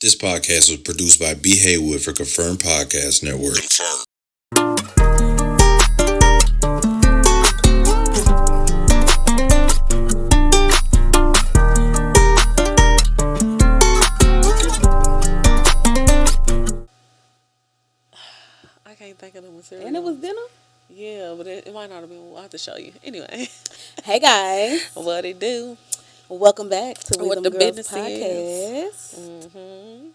This podcast was produced by B. Haywood for Confirmed Podcast Network. I can't think of the material. And it was dinner? Yeah, but it might not have been. We'll have to show you. Anyway. Hey, guys. What it do? Welcome back to What What the the Girls business Podcast. Mm-hmm.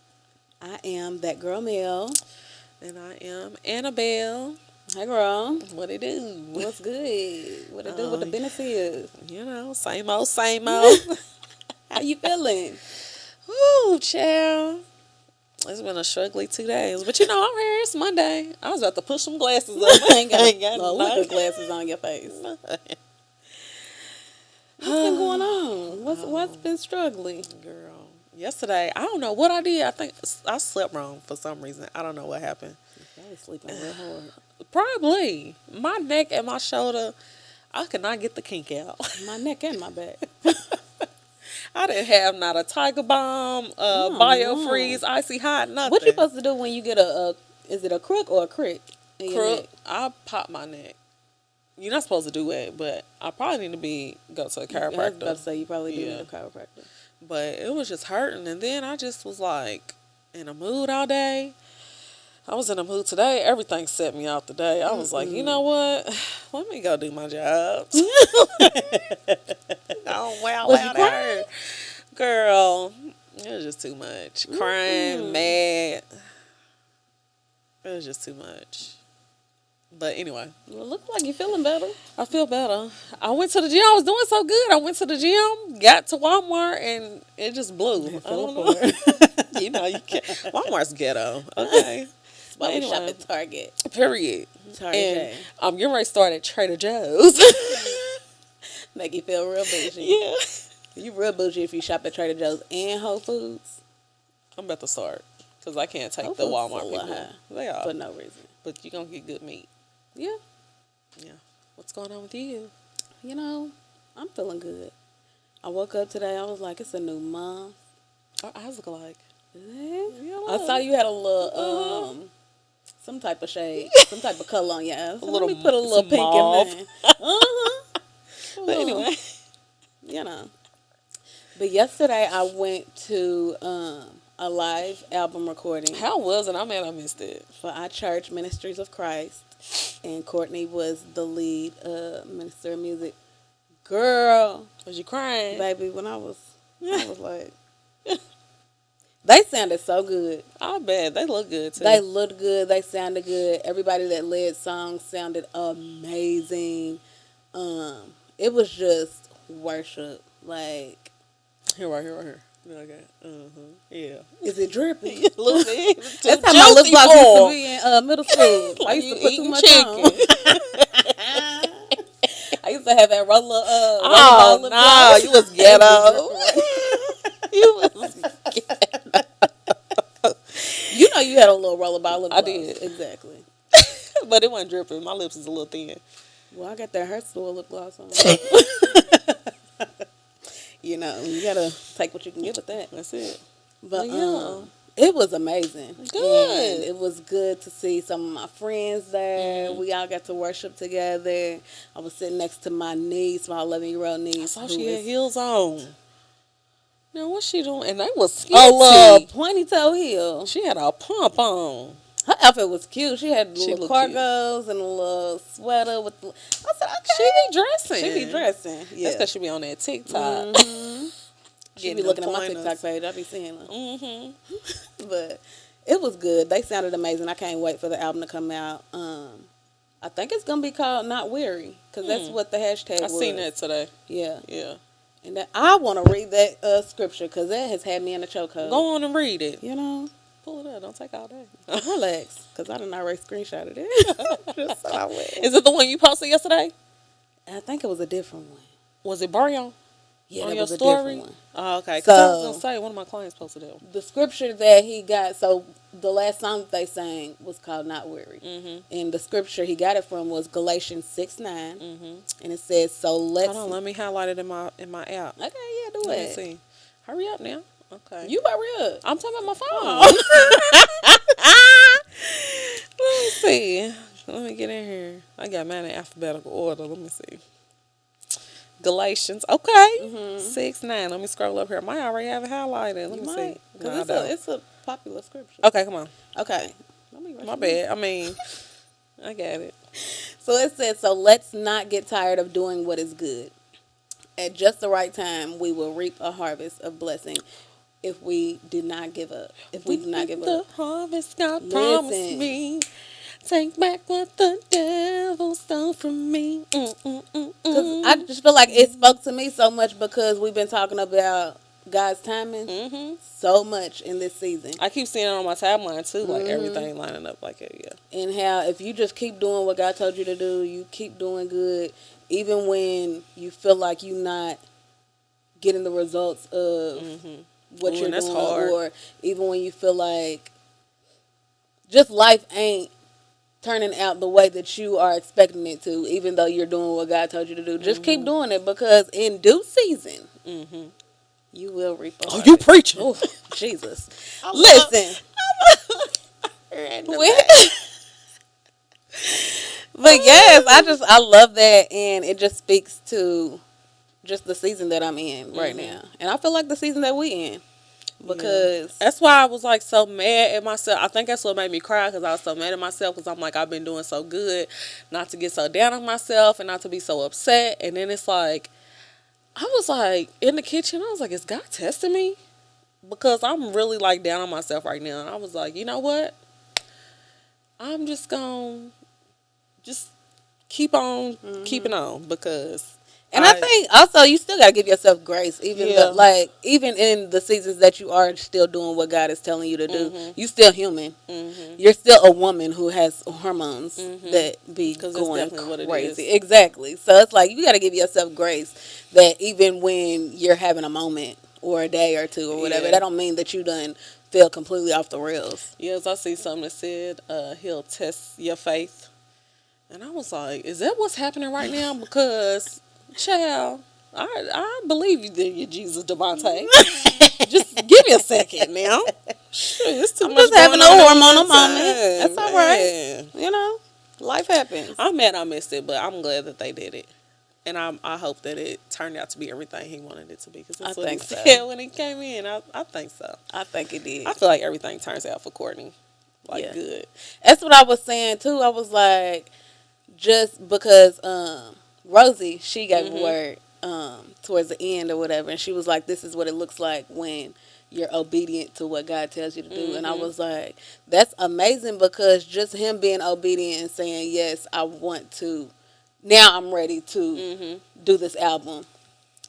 I am that girl Mel. And I am Annabelle. Hey, girl. What it do? What's good? What it do? What the business is? You know, same old, same old. How you feeling? Ooh, child. It's been a struggling 2 days. But you know, I'm here. It's Monday. I was about to push some glasses up. I ain't got no liquor glasses on your face. What's been going on? What's been struggling? Girl, yesterday, I don't know what I did. I think I slept wrong for some reason. I don't know what happened. I was sleeping real hard. Probably. My neck and my shoulder, I could not get the kink out. My neck and my back. I didn't have not a Tiger Balm, Biofreeze, Icy Hot, nothing. What you supposed to do when you get is it a crook or a crick? in your Crook? neck? I pop my neck. You're not supposed to do it, but I probably need to go to a chiropractor. I was about to say you probably do need a chiropractor. But it was just hurting, and then I just was like in a mood all day. I was in a mood today. Everything set me off today. I was like, you know what? Let me go do my job. Oh, wow, Was wow, you that crying? hurt. Girl, it was just too much. Crying, mad. It was just too much. But anyway, Well, look like you feeling better. I feel better. I went to the gym. I was doing so good. I went to the gym, got to Walmart, and it just blew. I don't know. You know, you can't. Walmart's ghetto. Okay. Why we Anyway. shop at Target? Period. Target. And I'm getting ready to start at Trader Joe's. Make you feel real bougie. Yeah. You real bougie if you shop at Trader Joe's and Whole Foods. I'm about to start because I can't take Whole the Foods Walmart is a little people. high, They are. for no reason. But you're going to get good meat. Yeah. Yeah. What's going on with you? You know, I'm feeling good. I woke up today. I was like, it's a new month. Our eyes look alike. Yeah. I saw you had a little, some type of shade, some type of color on your eyes. So little- let me put a little some pink mauve. in there. But anyway. You know. But yesterday I went to a live album recording How was it? I mean, I missed it. for our church, Ministries of Christ. And Courtney was the lead minister of music. Girl, Was you crying? baby, when I was like, they sounded so good. I bet. They look good, too. They looked good. They sounded good. Everybody that led songs sounded amazing. It was just worship. Like, Here, right here. Okay. Yeah. is it dripping? A little bit. That's how my lip gloss used to be in middle school. I Like used you to put too eating much chicken. on. I used to have that roller. Oh, lip no. gloss. You was ghetto. You was ghetto. You know you had a little rollerball lip I gloss. did. Exactly. But it wasn't dripping. My lips is a little thin. Well, I got that hair store lip gloss on. You know, you gotta take what you can get with that. That's it. But Well, it was amazing. Good. And it was good to see some of my friends there. Mm-hmm. We all got to worship together. I was sitting next to my niece, my 11-year-old I niece. saw who she had is heels on. Now, what's she doing? And they was a skinty. little pointy toe heel. She had a pump on. Her outfit was cute. She had She little looked cute. cargos and a little sweater with. I said, okay. She be dressing. She be dressing. Yeah. That's because she be on that TikTok. Mm-hmm. She Getting be them looking at my pointers. TikTok page. I be seeing her. Mm-hmm. But it was good. They sounded amazing. I can't wait for the album to come out. I think it's gonna be called "Not Weary" because that's what the hashtag I was. seen that today. Yeah, Yeah. and that, I want to read that scripture because that has had me in a chokehold. Go on and read it. You know, Pull it up. Don't take all day. relax because I done already screenshotted it. Just so I will. Is it the one you posted yesterday? I think it was a different one. Was it Barrio? Yeah, On that your was a story? different one. Oh, okay. Because I was So- going to say, one of my clients posted that one. The scripture that he got, so the last song that they sang was called "Not Weary," and the scripture he got it from was Galatians 6:9, and it says, "So let's." Hold on. Let me highlight it in my app. Okay, yeah, do Let me it. see. Hurry up now. Okay. You hurry up. I'm talking about my phone. Oh. Let me see. Let me get in here. I got mine in alphabetical order. Let me see. Galatians. Okay. Mm-hmm. 6:9. Let me scroll up here. I might already have it highlighted. Let You me might, see. No, I because don't. it's a popular scripture. Okay, come on. Okay. Let me My bad. I mean, I got it. So it says, so let's not get tired of doing what is good. At just the right time, we will reap a harvest of blessing if we do not give up. If we do not give the up. harvest God promised Listen. me. Take back what the devil stole from me. Because I just feel like it spoke to me so much because we've been talking about God's timing so much in this season. I keep seeing it on my timeline too, like everything lining up like it, yeah. And how if you just keep doing what God told you to do, you keep doing good, even when you feel like you're not getting the results of what you're that's doing, hard. or even when you feel like just life ain't turning out the way that you are expecting it to, even though you're doing what God told you to do. Just keep doing it, because in due season, you will reap a harvest. You preaching. Oh, Jesus. Listen. But yes, I love that, and it just speaks to just the season that I'm in right now. And I feel like the season that we in, because that's why I was like so mad at myself. I think that's what made me cry, because I was so mad at myself, because I'm like, I've been doing so good not to get so down on myself and not to be so upset. And then it's like, I was like in the kitchen, I was like, is God testing me? Because I'm really like down on myself right now. And I was like, you know what, I'm just gonna just keep on keeping on, because and I think also you still gotta give yourself grace, even though, like, even in the seasons that you are still doing what God is telling you to do, you still human. You're still a woman who has hormones that be going crazy. Exactly. So it's like you gotta give yourself grace that even when you're having a moment or a day or two or whatever, that don't mean that you done feel completely off the rails. Yes, I see something that said he'll test your faith, and I was like, is that what's happening right now? Because child, I believe you did your Jesus Devontae. Just give me a second now. Shit, it's too I'm much just having a going on hormonal at one moment. time, That's all man. right. You know, life happens. I'm mad I missed it, but I'm glad that they did it. And I hope that it turned out to be everything he wanted it to be, because that's what he said when he came in. I think so. I think it did. I feel like everything turns out for Courtney like good. That's what I was saying too. I was like, just because Rosie, she gave a word towards the end or whatever, and she was like, this is what it looks like when you're obedient to what God tells you to do. And I was like, that's amazing, because just him being obedient and saying, yes, I want to, now I'm ready to do this album,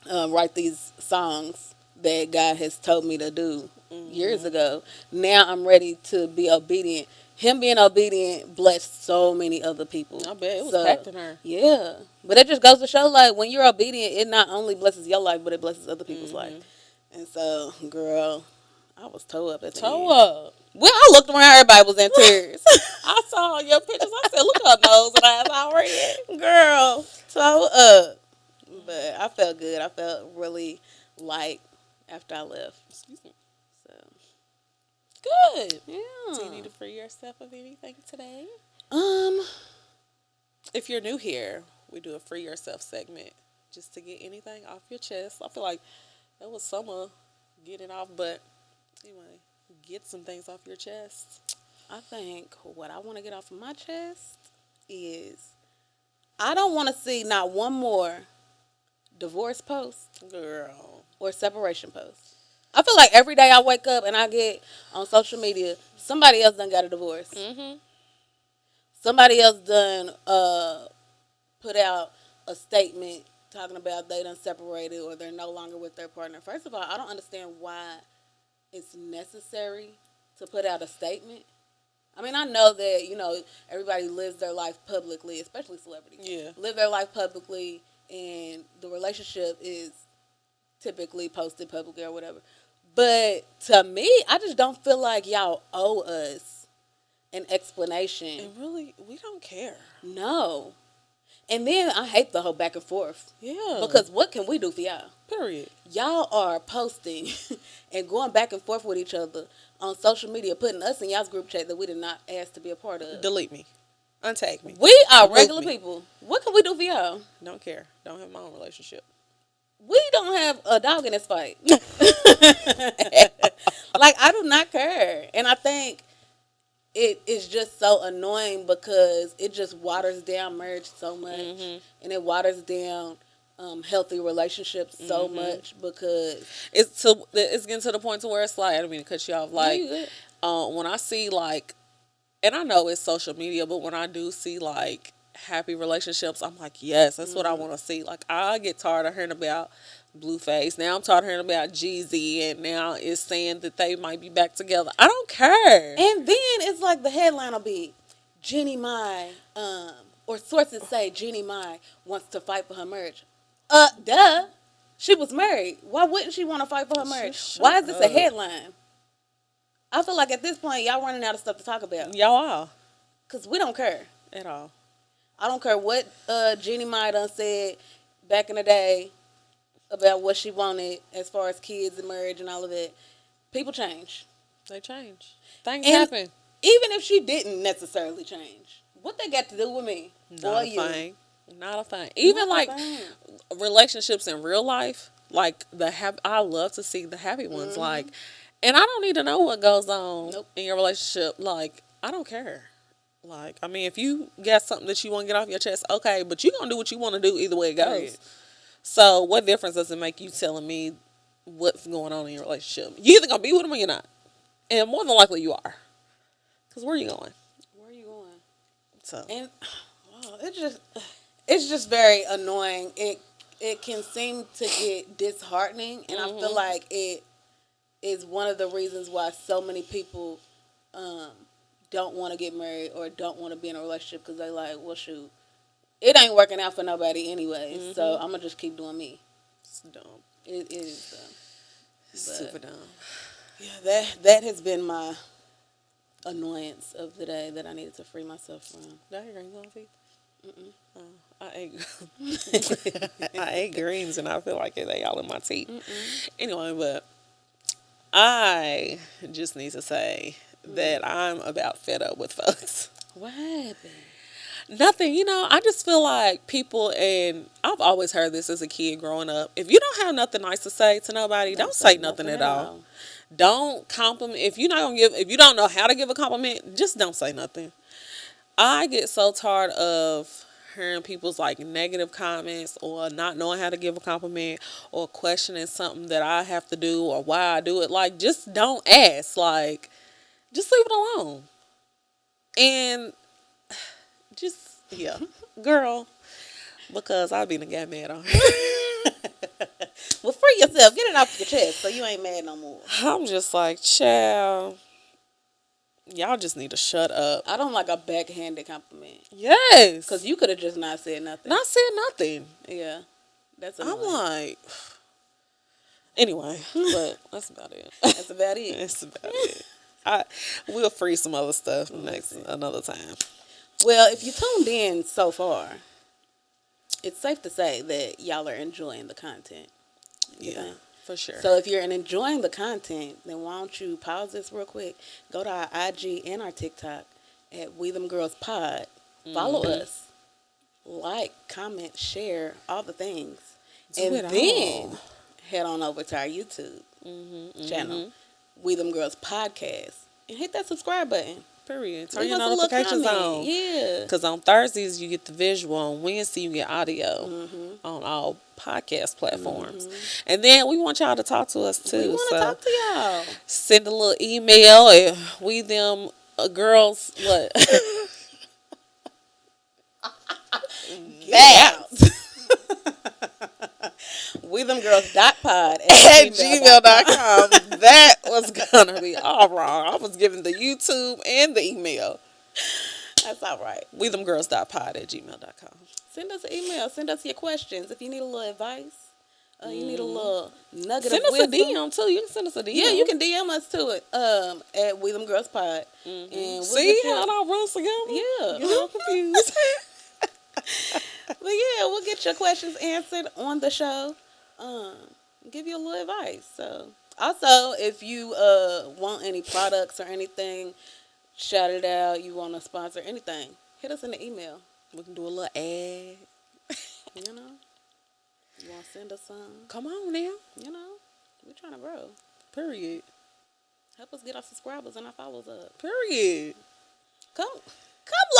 write these songs that God has told me to do years ago. Now I'm ready to be obedient. Him being obedient blessed so many other people. I bet it was impacting her. Yeah. But it just goes to show, like, when you're obedient, it not only blesses your life, but it blesses other people's life. And so, girl, I was toe up at the end. Up. Well, I looked around, everybody was in tears. I saw your pictures. I said, look at her nose and eyes already. Girl, toe up. But I felt good. I felt really light after I left. Excuse me. So good. yeah. Do you need to free yourself of anything today? Um, If you're new here, we do a free yourself segment just to get anything off your chest. I feel like that was summer getting off, but anyway, get some things off your chest. I think what I want to get off of my chest is I don't want to see not one more divorce post, girl, or separation post. I feel like every day I wake up and I get on social media, somebody else done got a divorce. Somebody else done put out a statement talking about they done separated or they're no longer with their partner. First of all, I don't understand why it's necessary to put out a statement. I mean, I know that, you know, everybody lives their life publicly, especially celebrities. Yeah. Live their life publicly, and the relationship is typically posted publicly or whatever. But to me, I just don't feel like y'all owe us an explanation. And really, we don't care. No. And then I hate the whole back and forth. Yeah. Because what can we do for y'all? Period. Y'all are posting and going back and forth with each other on social media, putting us in y'all's group chat that we did not ask to be a part of. Delete me. Untag me. We are Remove regular me. people. What can we do for y'all? Don't care. Don't have my own relationship. We don't have a dog in this fight. Like, I do not care. And I think it is just so annoying because it just waters down marriage so much. And it waters down healthy relationships so much because It's getting to the point to where it's like, I don't mean to cut you off. Like, you good. when I see like, and I know it's social media, but when I do see like happy relationships, I'm like, yes, that's what I want to see. Like, I get tired of hearing about Blueface. Now I'm tired of hearing about Jeezy, and now it's saying that they might be back together. I don't care. And then it's like the headline will be Jeannie Mai, or sources say Jeannie Mai wants to fight for her marriage. Duh. She was married. Why wouldn't she want to fight for her marriage? Why is this a headline? I feel like at this point, y'all running out of stuff to talk about. Y'all are. Because we don't care. At all. I don't care what Jeannie Mai done said back in the day about what she wanted as far as kids and marriage and all of that. People change. They change. Things And happen. even if she didn't necessarily change, what they got to do with me? Not a thing. Not a thing. Even Not a like thing. relationships in real life, like I love to see the happy ones. Like, and I don't need to know what goes on in your relationship. Like, I don't care. Like, I mean, if you got something that you want to get off your chest, okay, but you're going to do what you want to do either way it goes. Right. So what difference does it make you telling me what's going on in your relationship? You either going to be with them or you're not. And more than likely you are. Because where are you going? Where are you going? So. And it's just very annoying. It can seem to get disheartening, and I feel like it is one of the reasons why so many people don't want to get married or don't want to be in a relationship because they like, well, shoot, it ain't working out for nobody anyway, so I'm gonna just keep doing me. It's dumb. It is dumb. Super dumb. Yeah, that has been my annoyance of the day that I needed to free myself from. Did I hear greens on teeth? I ate greens and I feel like they all in my teeth. Anyway, but I just need to say that I'm about fed up with folks. What happened? Nothing, I just feel like people, and I've always heard this as a kid growing up, if you don't have nothing nice to say to nobody, don't say nothing at all. Don't compliment. If you don't know how to give a compliment, just don't say nothing. I get so tired of hearing people's like negative comments or not knowing how to give a compliment or questioning something that I have to do or why I do it. Like, just don't ask. Like, just leave it alone. And just, yeah, girl, because I be done got mad on her. Well, free yourself. Get it off your chest so you ain't mad no more. I'm just like, child, y'all just need to shut up. I don't like a backhanded compliment. Yes. Because you could have just not said nothing. Not said nothing. Yeah. That's annoying. I'm like, anyway, but that's about it. That's about it. That's about it. We'll free some other stuff another time. Well, if you tuned in so far, it's safe to say that y'all are enjoying the content. Yeah, for sure. So if you're enjoying the content, then why don't you pause this real quick, go to our IG and our TikTok at We Them Girls Pod. Follow us. Like, comment, share, all the things. And then head on over to our YouTube channel, We Them Girls Podcast, and hit that subscribe button. Period. Turn your notifications on. Yeah. Because on Thursdays, you get the visual. On Wednesday, you get audio on all podcast platforms. And then we want y'all to talk to us, too. We want to talk to y'all. Send a little email at We Them Girls, what? We Them Girls .pod at gmail.com. That was gonna be all wrong. I was giving the YouTube and the email. That's all right. We Them Girls .pod at gmail.com. Send us an email. Send us your questions. If you need a little advice, you need a little nugget send of wisdom. wisdom. Send us a DM too. You can send us a DM. Yeah, you can DM us to it at We Them Girls Pod. And we'll see how it all runs together? Yeah. You're confused. But yeah, we'll get your questions answered on the show. Um, give you a little advice. So also, if you want any products or anything, shout it out. You want to sponsor anything? Hit us in the email. We can do a little ad. You know, you want to send us some? Come on now. You know, we're trying to grow. Period. Help us get our subscribers and our followers up. Period. Come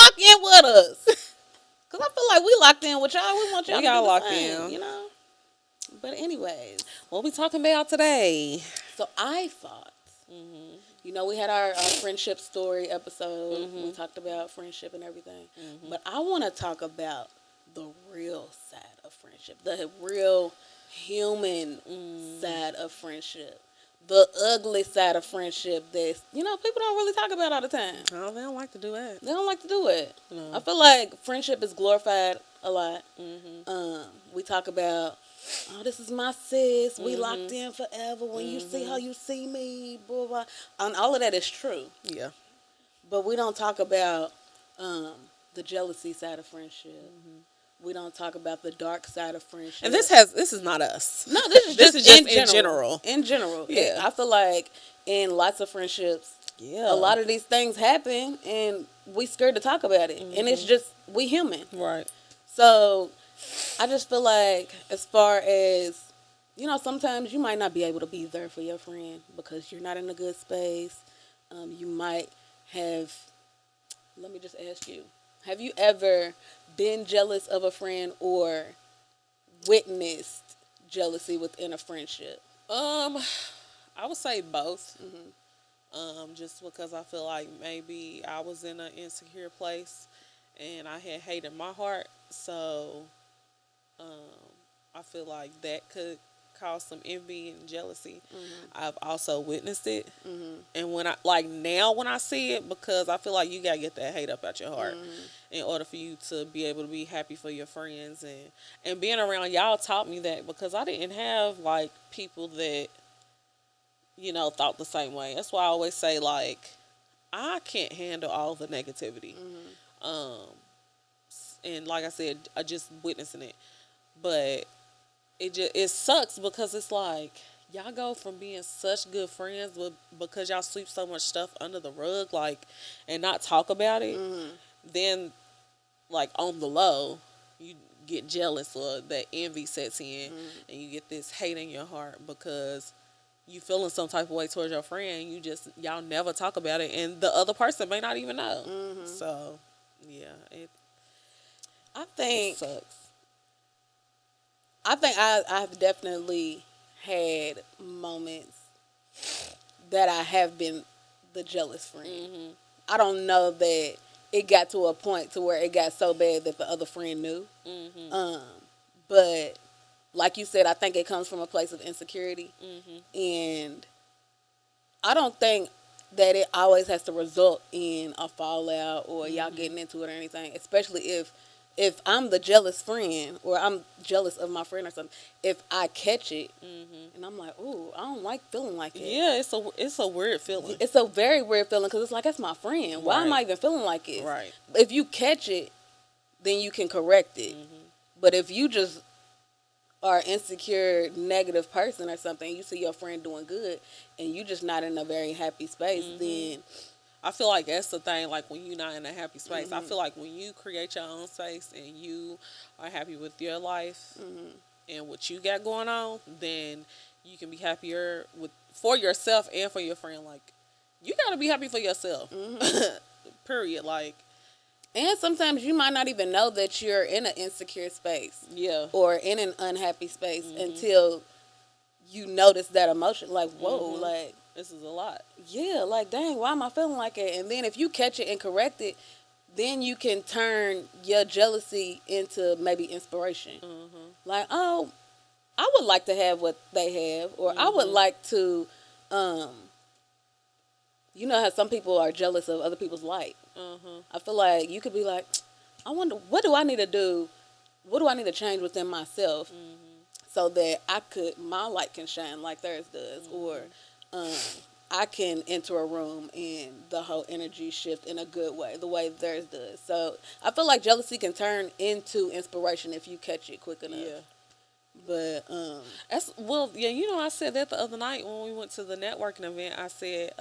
lock in with us. Cause I feel like we locked in with y'all. We want y'all We to got do the locked same, in. you know. But anyways, What we talking about today? so I thought, you know, we had our friendship story episode. We talked about friendship and everything. But I want to talk about the real side of friendship, the real human side of friendship, the ugly side of friendship that, you know, people don't really talk about all the time. Oh, they don't like to do that. They don't like to do it. No. I feel like friendship is glorified a lot. We talk about, oh, this is my sis. We locked in forever. When you see how you see me, blah, blah. And all of that is true. Yeah. But we don't talk about the jealousy side of friendship. We don't talk about the dark side of friendship. And this is not us. No, this is This just, is just in general. In general. Yeah. I feel like in lots of friendships, Yeah. a lot of these things happen and we scared to talk about it. And it's just, we human. Right. So I just feel like as far as, you know, sometimes you might not be able to be there for your friend because you're not in a good space. You might have, let me just ask you, have you ever been jealous of a friend or witnessed jealousy within a friendship? I would say both. Just because I feel like maybe I was in an insecure place and I had hate in my heart, so I feel like that could cause some envy and jealousy. I've also witnessed it, and when I see it, because I feel like you gotta get that hate up out your heart in order for you to be able to be happy for your friends, and being around y'all taught me that, because I didn't have like people that, you know, thought the same way. That's why I always say, like, I can't handle all the negativity. And like I said, I just witnessing it. But it sucks because it's like y'all go from being such good friends, but because y'all sweep so much stuff under the rug, like, and not talk about it, then like on the low, you get jealous or that envy sets in, and you get this hate in your heart because you feeling some type of way towards your friend. Y'all never talk about it, and the other person may not even know. So yeah, it sucks. I think I've definitely had moments that I have been the jealous friend. I don't know that it got to a point to where it got so bad that the other friend knew. But like you said, I think it comes from a place of insecurity. And I don't think that it always has to result in a fallout or y'all getting into it or anything, especially if I'm the jealous friend or I'm jealous of my friend or something. If I catch it and I'm like, ooh, I don't like feeling like it. Yeah, it's a weird feeling. It's a very weird feeling because it's like, that's my friend. Why am I even feeling like it? Right. If you catch it, then you can correct it. But if you just are an insecure, negative person or something, you see your friend doing good and you just not in a very happy space, then I feel like that's the thing, like when you're not in a happy space. I feel like when you create your own space and you are happy with your life and what you got going on, then you can be happier for yourself and for your friend. Like, you got to be happy for yourself. Period. Like, and sometimes you might not even know that you're in an insecure space. Yeah. Or in an unhappy space until you notice that emotion. Like, whoa, like, this is a lot. Yeah, like, dang, why am I feeling like it? And then if you catch it and correct it, then you can turn your jealousy into maybe inspiration. Like, oh, I would like to have what they have, or I would like to, you know how some people are jealous of other people's light. I feel like you could be like, I wonder, what do I need to do? What do I need to change within myself so that my light can shine like theirs does? Or I can enter a room and the whole energy shift in a good way, the way theirs does. So I feel like jealousy can turn into inspiration if you catch it quick enough. Yeah. But That's well, yeah. You know, I said that the other night when we went to the networking event. I said,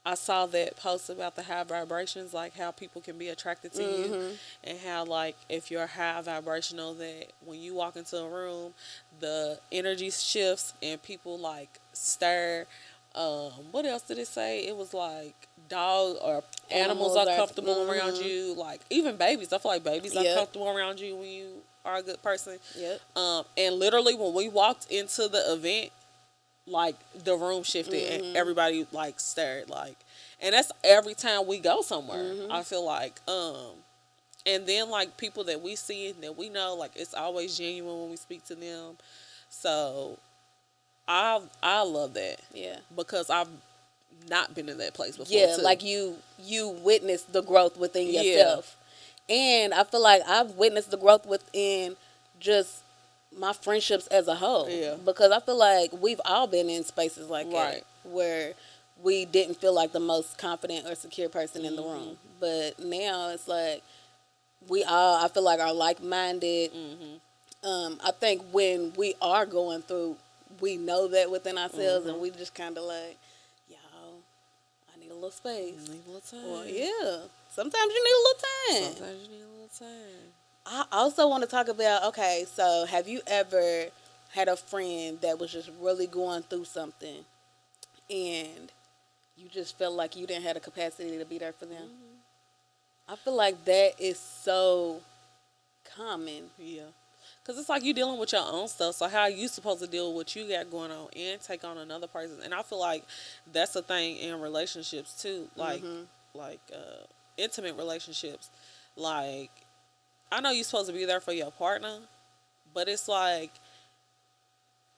I saw that post about the high vibrations, like how people can be attracted to you, and how like if you're high vibrational, that when you walk into a room, the energy shifts and people like stare. What else did it say? It was like dog or animals are comfortable around you. Like even babies, I feel like babies are comfortable around you when you are a good person. Yep. And literally when we walked into the event, like the room shifted and everybody like stared, like, and that's every time we go somewhere. I feel like and then like people that we see and that we know, like it's always genuine when we speak to them. So I love that. Yeah. Because I've not been in that place before. Yeah, too. like you witnessed the growth within yourself. And I feel like I've witnessed the growth within just my friendships as a whole. Yeah. Because I feel like we've all been in spaces like Right. that where we didn't feel like the most confident or secure person in the room. But now it's like I feel like are like-minded. I think when we are going through, we know that within ourselves and we just kind of like, y'all, I need a little space. Need a little time. Well, yeah. Sometimes you need a little time. Sometimes you need a little time. I also want to talk about, okay, so have you ever had a friend that was just really going through something and you just felt like you didn't have the capacity to be there for them? I feel like that is so common. Yeah. Because it's like you dealing with your own stuff. So how are you supposed to deal with what you got going on and take on another person? And I feel like that's a thing in relationships too. Like, intimate relationships. Like, I know you're supposed to be there for your partner, but it's like,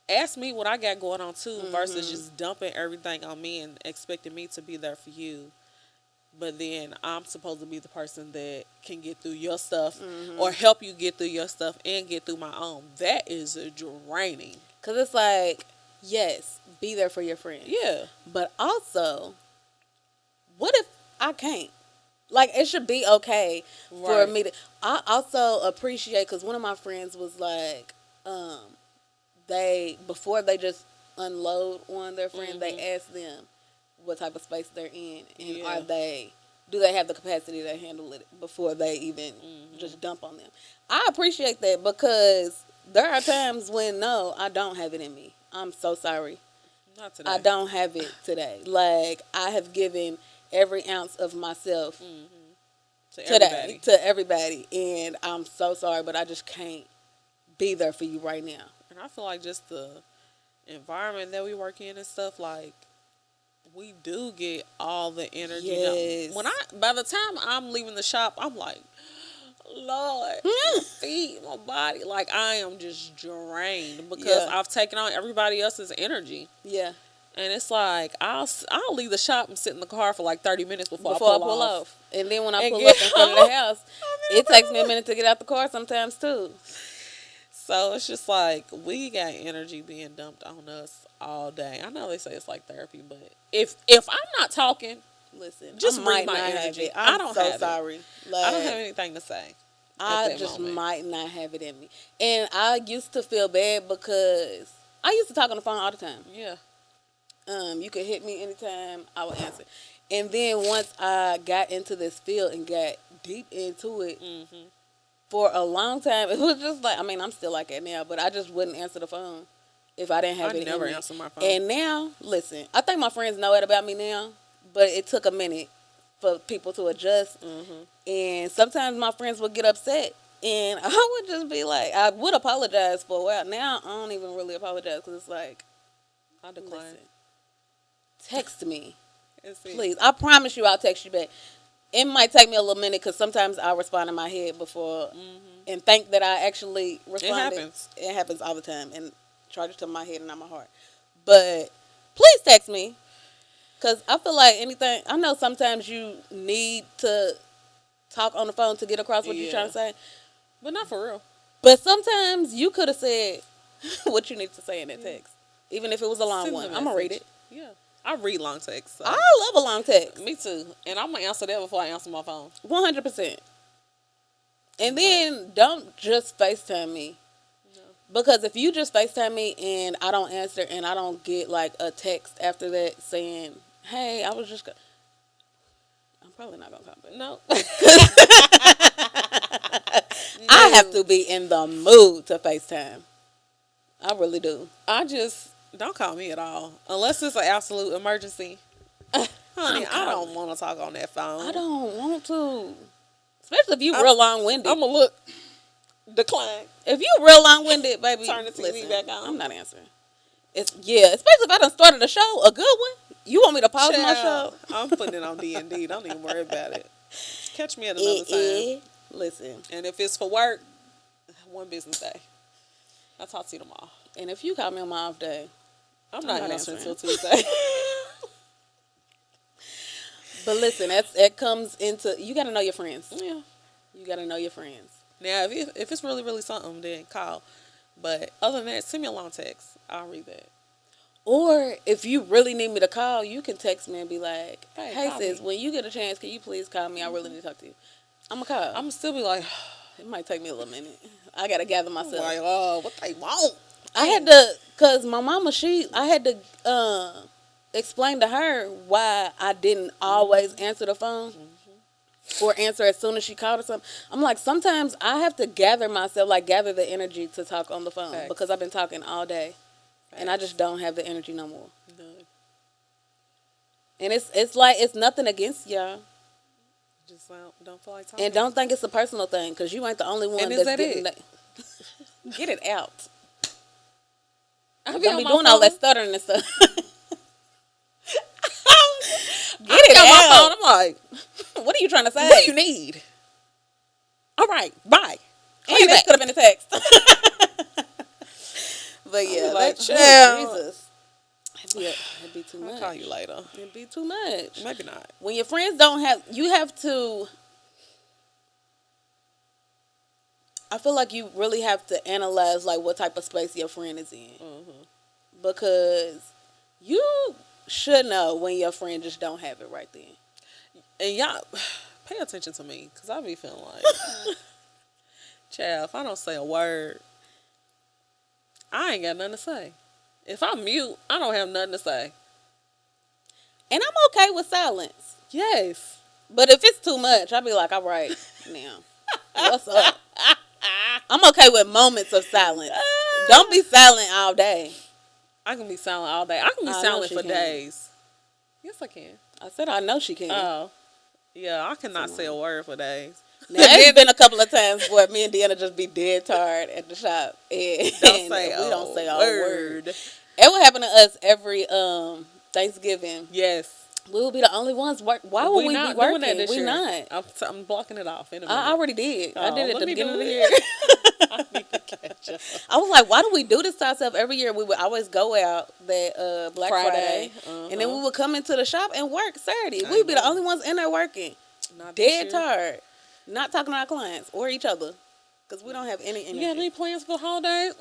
ask me what I got going on too versus just dumping everything on me and expecting me to be there for you. But then I'm supposed to be the person that can get through your stuff or help you get through your stuff and get through my own. That is draining. Because it's like, yes, be there for your friends. Yeah. But also, what if I can't? Like, it should be okay for me to. I also appreciate, because one of my friends was like, before they just unload on their friend, they ask them what type of space they're in, and do they have the capacity to handle it before they even just dump on them. I appreciate that, because there are times when, no, I don't have it in me. I'm so sorry. Not today. I don't have it today. Like, I have given every ounce of myself today to everybody, and I'm so sorry, but I just can't be there for you right now. And I feel like just the environment that we work in and stuff, like, we do get all the energy. Yes. By the time I'm leaving the shop, I'm like, Lord, my feet, my body, like I am just drained because I've taken on everybody else's energy. Yeah. And it's like I'll leave the shop and sit in the car for like 30 minutes before I pull off. And then when I pull up in front of the house, it takes me a minute to get out the car sometimes too. So it's just like we got energy being dumped on us all day. I know they say it's like therapy, but if I'm not talking, listen, just read my energy. I don't so have sorry. Like, I don't have anything to say. I just might not have it in me. And I used to feel bad because I used to talk on the phone all the time. Yeah. You could hit me anytime, I would answer. And then once I got into this field and got deep into it, for a long time, it was just like, I mean, I'm still like that now, but I just wouldn't answer the phone if I didn't have it in me. I never answer my phone. And now, listen, I think my friends know it about me now, but it took a minute for people to adjust. And sometimes my friends would get upset, and I would just be like, I would apologize for a while. Now I don't even really apologize because it's like, I decline. Listen, text me, please. I promise you I'll text you back. It might take me a little minute because sometimes I'll respond in my head before and think that I actually responded. It happens all the time, and charge it to my head and not my heart. But please text me, because I feel like anything, I know sometimes you need to talk on the phone to get across what you're trying to say. But not for real. But sometimes you could have said what you need to say in that text. Even if it was a long one. I'm going to read it. Yeah. I read long texts. So. I love a long text. Me too. And I'm going to answer that before I answer my phone. 100%. And then don't just FaceTime me. No. Because if you just FaceTime me and I don't answer and I don't get like a text after that saying, hey, I was just... I'm probably not going to come back. No. I have to be in the mood to FaceTime. I really do. I just... Don't call me at all. Unless it's an absolute emergency. Honey, I don't want to talk on that phone. I don't want to. Especially if you real long-winded. I'm going to look. Decline. If you real long-winded, baby, Turn the TV back on. I'm not answering. Especially if I done started a show, a good one. You want me to pause my show? I'm putting it on D&D. Don't even worry about it. Catch me at another time. Listen. And if it's for work, one business day. I'll talk to you tomorrow. And if you call me on my off day, I'm not answering until Tuesday. But listen, it comes into, you got to know your friends. Yeah. You got to know your friends. Now, if it's really, really something, then call. But other than that, send me a long text. I'll read that. Or if you really need me to call, you can text me and be like, hey sis, me. when you get a chance, can you please call me? I really need to talk to you. I'm going to call. I'm going to still be like... It might take me a little minute. I got to gather myself. Like, oh, what they want? I had to, because my mama, I had to explain to her why I didn't always answer the phone or answer as soon as she called or something. I'm like, sometimes I have to gather myself, like gather the energy to talk on the phone. Facts. Because I've been talking all day. Facts. And I just don't have the energy no more. No. And it's like, it's nothing against y'all. Just don't feel like talking. And don't think it's a personal thing, because you ain't the only one that's getting that. Get it out. I'll Don't be on my doing phone. all that stuttering and stuff. Get I it on my out. phone. I'm like, What are you trying to say? what do you need? All right, bye. And that could have been a text. But yeah, like, that's chill. Jesus. It'd be too much. I'll call you later. It'd be too much. Maybe not. When your friends don't have, you have to. I feel like you really have to analyze like what type of space your friend is in, because you should know when your friend just don't have it right then. And y'all, pay attention to me, because I be feeling like, child, if I don't say a word, I ain't got nothing to say. If I mute, I don't have nothing to say. And I'm okay with silence. Yes. But if it's too much, I'll be like, all right, now, what's up? I'm okay with moments of silence. Don't be silent all day. I can be silent all day. I can be silent for days. Yes, I can. I said I know she can. Oh. Yeah, I cannot say a word for days. Now, it's been a couple of times where me and Deanna just be dead tired at the shop. And we don't say a word. It would happen to us every Thanksgiving. Yes. We will be the only ones work. Why would we be working? We're not. I'm blocking it off in a minute. I already did. I did it at the beginning of the year. I need to catch up. I was like, why do we do this to ourselves every year? We would always go out that Black Friday. And then we would come into the shop and work Saturday. We'd be the only ones in there working. Dead tired. Not talking to our clients or each other. Because we don't have any energy. You got any plans for the holiday?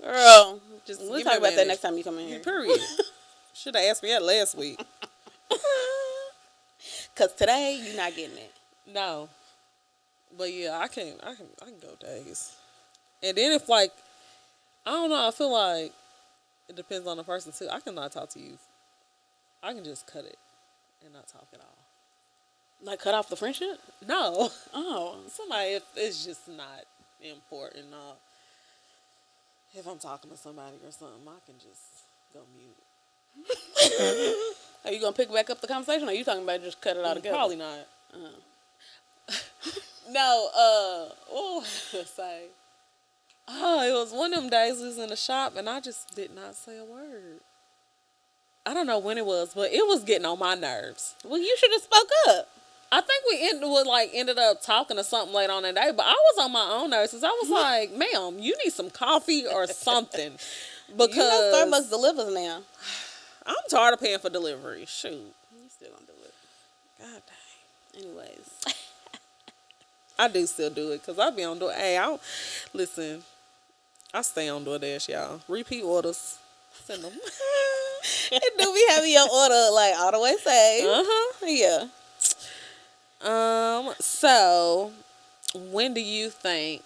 Girl, we'll give talk me about that next time you come in here. Period. Should have asked me that last week. Because today, you're not getting it. No. But yeah, I can go days. And then if like, I don't know, I feel like it depends on the person too. I cannot talk to you. I can just cut it and not talk at all. Like cut off the friendship? No. Oh. Somebody, if it's just not important. If I'm talking to somebody or something, I can just go mute. Are you going to pick back up the conversation, or are you talking about just cut it all together? Probably not. No, what was I say? Oh, it was one of them days we was in the shop, and I just did not say a word. I don't know when it was, but it was getting on my nerves. Well, you should have spoke up. I think we ended up talking or something later on that day, but I was on my own nerves. I was like, ma'am, you need some coffee or something. Because you know Starbucks delivers now. I'm tired of paying for delivery. Shoot. You still gonna do it. God dang. Anyways. I do still do it because I be on DoorDash. Hey, listen, I stay on DoorDash, y'all. Repeat orders. Send them. It do be having your order like all the way saved. Uh-huh. Yeah. So when do you think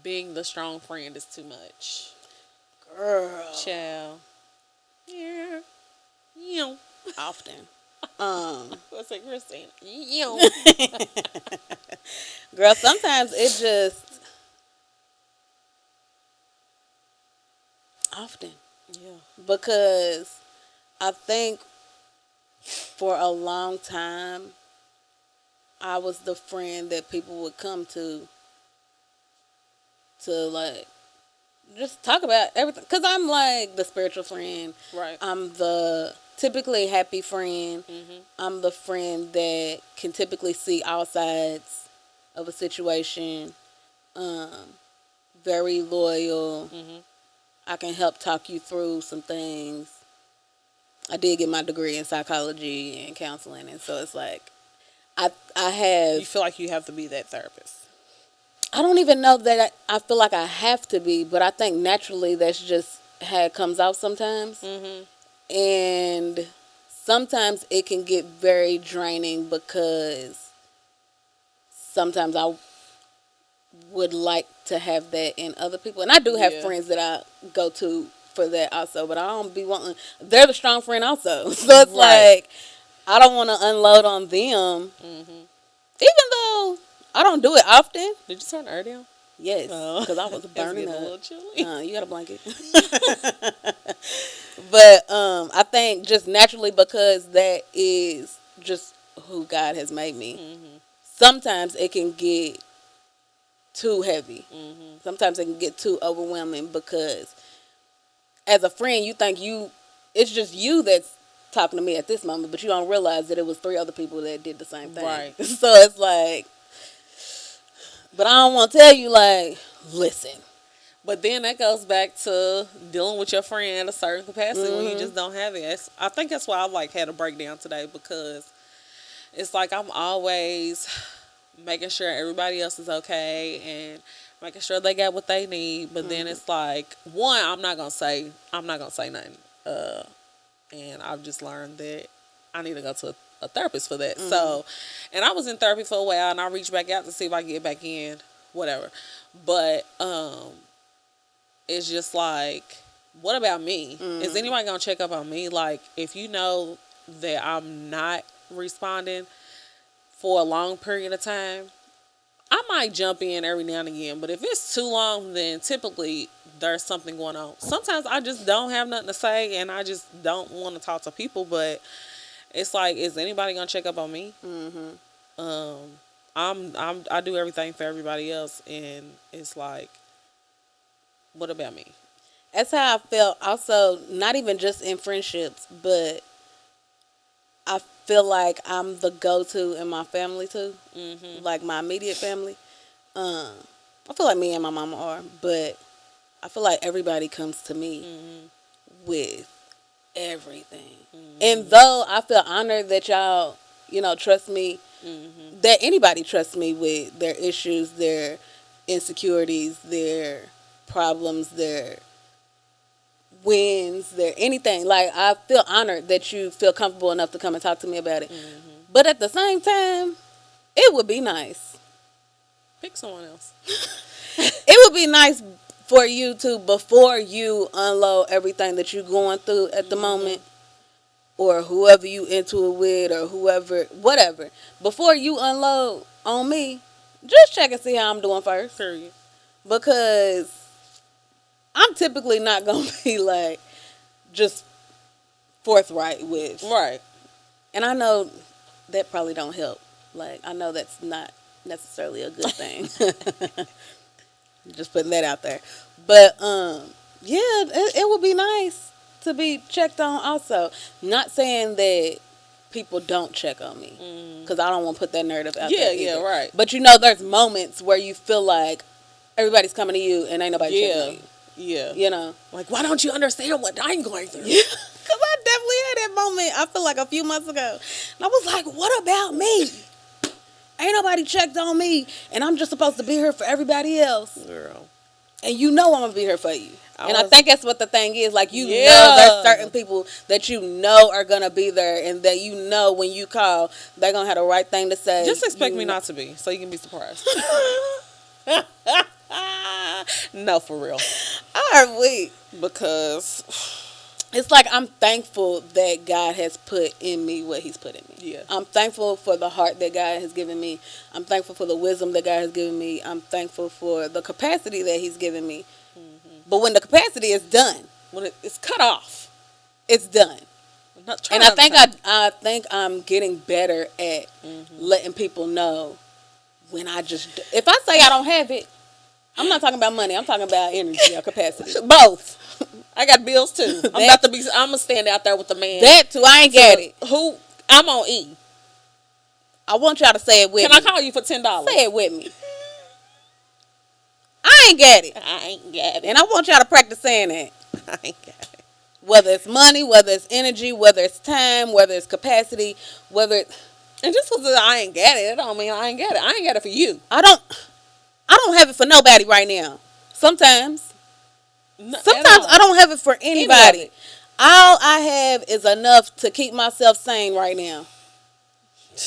being the strong friend is too much? Girl. Child. Yeah. Yeah. Often. What's it, Christine? Yeah. Girl, sometimes it just often. Yeah. Because I think for a long time I was the friend that people would come to like just talk about everything. Because I'm like the spiritual friend. Right. I'm the typically happy friend. Mm-hmm. I'm the friend that can typically see all sides of a situation. Very loyal. Mm-hmm. I can help talk you through some things. I did get my degree in psychology and counseling, and so it's like I have. You feel like you have to be that therapist. I don't even know that I feel like I have to be, but I think naturally that's just how it comes out sometimes. Mm-hmm. And sometimes it can get very draining because sometimes I would like to have that in other people. And I do have friends that I go to for that also, but I don't be wanting, they're the strong friend also. So it's like, I don't want to unload on them. Mm-hmm. Even though I don't do it often. Did you turn air down? Yes, because I was burning up. A little chilly. You got a blanket. But I think just naturally because that is just who God has made me. Mm-hmm. Sometimes it can get too heavy. Mm-hmm. Sometimes it can get too overwhelming because as a friend you think it's just you that's talking to me at this moment, but you don't realize that it was 3 other people that did the same thing. Right. So it's like, but I don't want to tell you like, listen. But then that goes back to dealing with your friend at a certain capacity when you just don't have it. I think that's why I like had a breakdown today, because it's like I'm always making sure everybody else is okay and making sure they got what they need. But then it's like, one, I'm not gonna say nothing. And I've just learned that I need to go to a therapist for that. So, and I was in therapy for a while, and I reached back out to see if I can get back in, whatever. But it's just like, what about me? Is anybody gonna check up on me? Like, if you know that I'm not responding for a long period of time, I might jump in every now and again. But if it's too long, then typically there's something going on. Sometimes I just don't have nothing to say, and I just don't want to talk to people. But it's like, is anybody gonna check up on me? Mm-hmm. I do everything for everybody else, and it's like, what about me? That's how I felt also, not even just in friendships, but I feel like I'm the go-to in my family too. Mm-hmm. Like my immediate family. I feel like me and my mama are, but I feel like everybody comes to me with everything. Mm-hmm. And though I feel honored that y'all, trust me, that anybody trusts me with their issues, their insecurities, their problems, their wins, their anything. Like, I feel honored that you feel comfortable enough to come and talk to me about it. Mm-hmm. But at the same time, it would be nice. Pick someone else. It would be nice for you to, before you unload everything that you're going through at the moment, or whoever you into it with, or whoever, whatever, before you unload on me, just check and see how I'm doing first. Period. Because I'm typically not going to be like just forthright with. Right. And I know that probably don't help. Like, I know that's not necessarily a good thing. Just putting that out there. But, yeah, it would be nice to be checked on also. Not saying that people don't check on me, because I don't want to put that narrative out there either. Yeah, right. But there's moments where you feel like everybody's coming to you and ain't nobody checking on you. Yeah. Like, why don't you understand what I'm going through? Yeah. Because I definitely had that moment, I feel like a few months ago. And I was like, what about me? Ain't nobody checked on me, and I'm just supposed to be here for everybody else. Girl. And you know I'm gonna be here for you. I think that's what the thing is. Like, you know there's certain people that you know are gonna be there, and that you know when you call, they're gonna have the right thing to say. Just expect me not to be, so you can be surprised. No, for real. Are we? Because It's like, I'm thankful that God has put in me what he's put in me. Yeah. I'm thankful for the heart that God has given me. I'm thankful for the wisdom that God has given me. I'm thankful for the capacity that he's given me. Mm-hmm. But when the capacity is done, when it's cut off, it's done. And I think I'm getting better at letting people know when if I say I don't have it, I'm not talking about money. I'm talking about energy or capacity. Both. I got bills too. I'm gonna stand out there with the man. That too. I ain't get it. I'm on E. I want y'all to say it with me. Can I call you for $10? Say it with me. I ain't get it. I ain't get it. And I want y'all to practice saying that. I ain't got it. Whether it's money, whether it's energy, whether it's time, whether it's capacity, whether it's... And just because I ain't get it, it don't mean I ain't get it. I ain't get it for you. I don't have it for nobody right now. Sometimes I don't have it for anybody. All I have is enough to keep myself sane right now.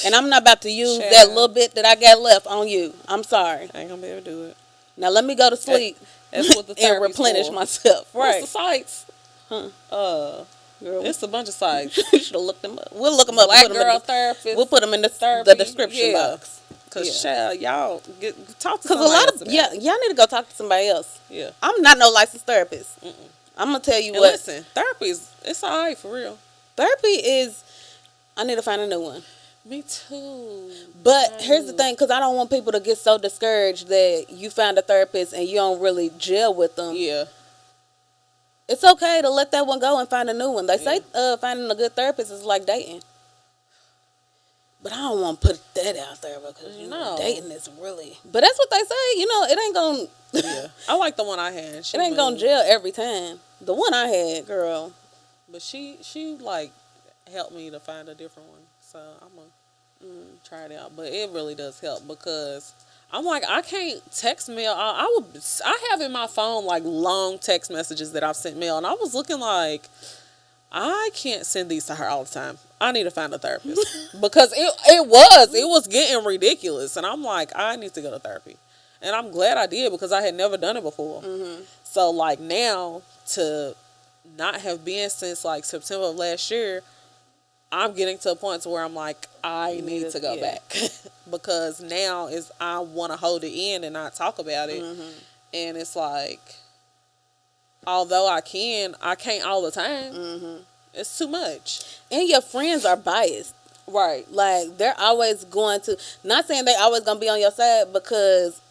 And I'm not about to use that little bit that I got left on you. I'm sorry. I ain't gonna be able to do it. Now let me go to sleep That's what the and replenish myself. Right. What's the sites? Girl, it's a bunch of sites. You should have looked them up. We'll look them up. Black girl therapist. We'll put them in the description box. Cause y'all talk to somebody. Because y'all need to go talk to somebody else. Yeah. I'm not no licensed therapist. Mm-mm. I'm gonna tell you what. Listen, therapy it's alright for real. Therapy is. I need to find a new one. Me too. But here's the thing, because I don't want people to get so discouraged that you find a therapist and you don't really gel with them. Yeah. It's okay to let that one go and find a new one. They say finding a good therapist is like dating. But I don't want to put that out there because, dating is really... But that's what they say. It ain't going to... Yeah. I like the one I had. It ain't going to gel every time. The one I had, girl. But she like, helped me to find a different one. So I'm going to try it out. But it really does help because... I'm like, I can't text mail. I have in my phone like long text messages that I've sent mail, and I was looking like, I can't send these to her all the time. I need to find a therapist because it was getting ridiculous, and I'm like, I need to go to therapy, and I'm glad I did because I had never done it before. Mm-hmm. So like now to not have been since like September of last year. I'm getting to a point to where I'm like, I need to go back because now I want to hold it in and not talk about it. Mm-hmm. And it's like, although I can't all the time. Mm-hmm. It's too much. And your friends are biased. Right. Like, they're always going to, not saying they're always going to be on your side because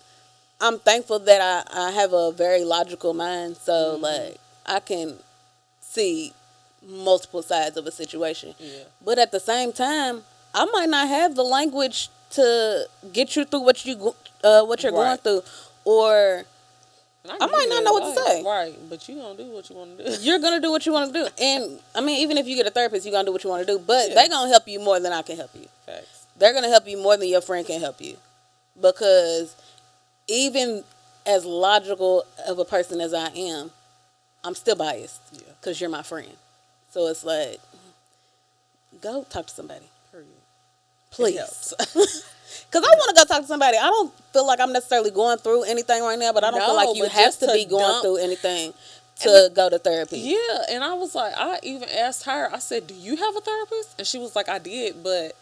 I'm thankful that I have a very logical mind. So, like, I can see multiple sides of a situation. Yeah. But at the same time, I might not have the language to get you through what you're going through, or I might not know what to say. Right, but you're going to do what you want to do. You're going to do what you want to do. And, I mean, even if you get a therapist, you're going to do what you want to do. But they're going to help you more than I can help you. Facts. They're going to help you more than your friend can help you. Because even as logical of a person as I am, I'm still biased. Because you're my friend. So it's like, go talk to somebody. Please. Because I want to go talk to somebody. I don't feel like I'm necessarily going through anything right now, but I don't feel like you have to be going through anything to go to therapy. Yeah, and I was like, I even asked her, I said, do you have a therapist? And she was like, I did, but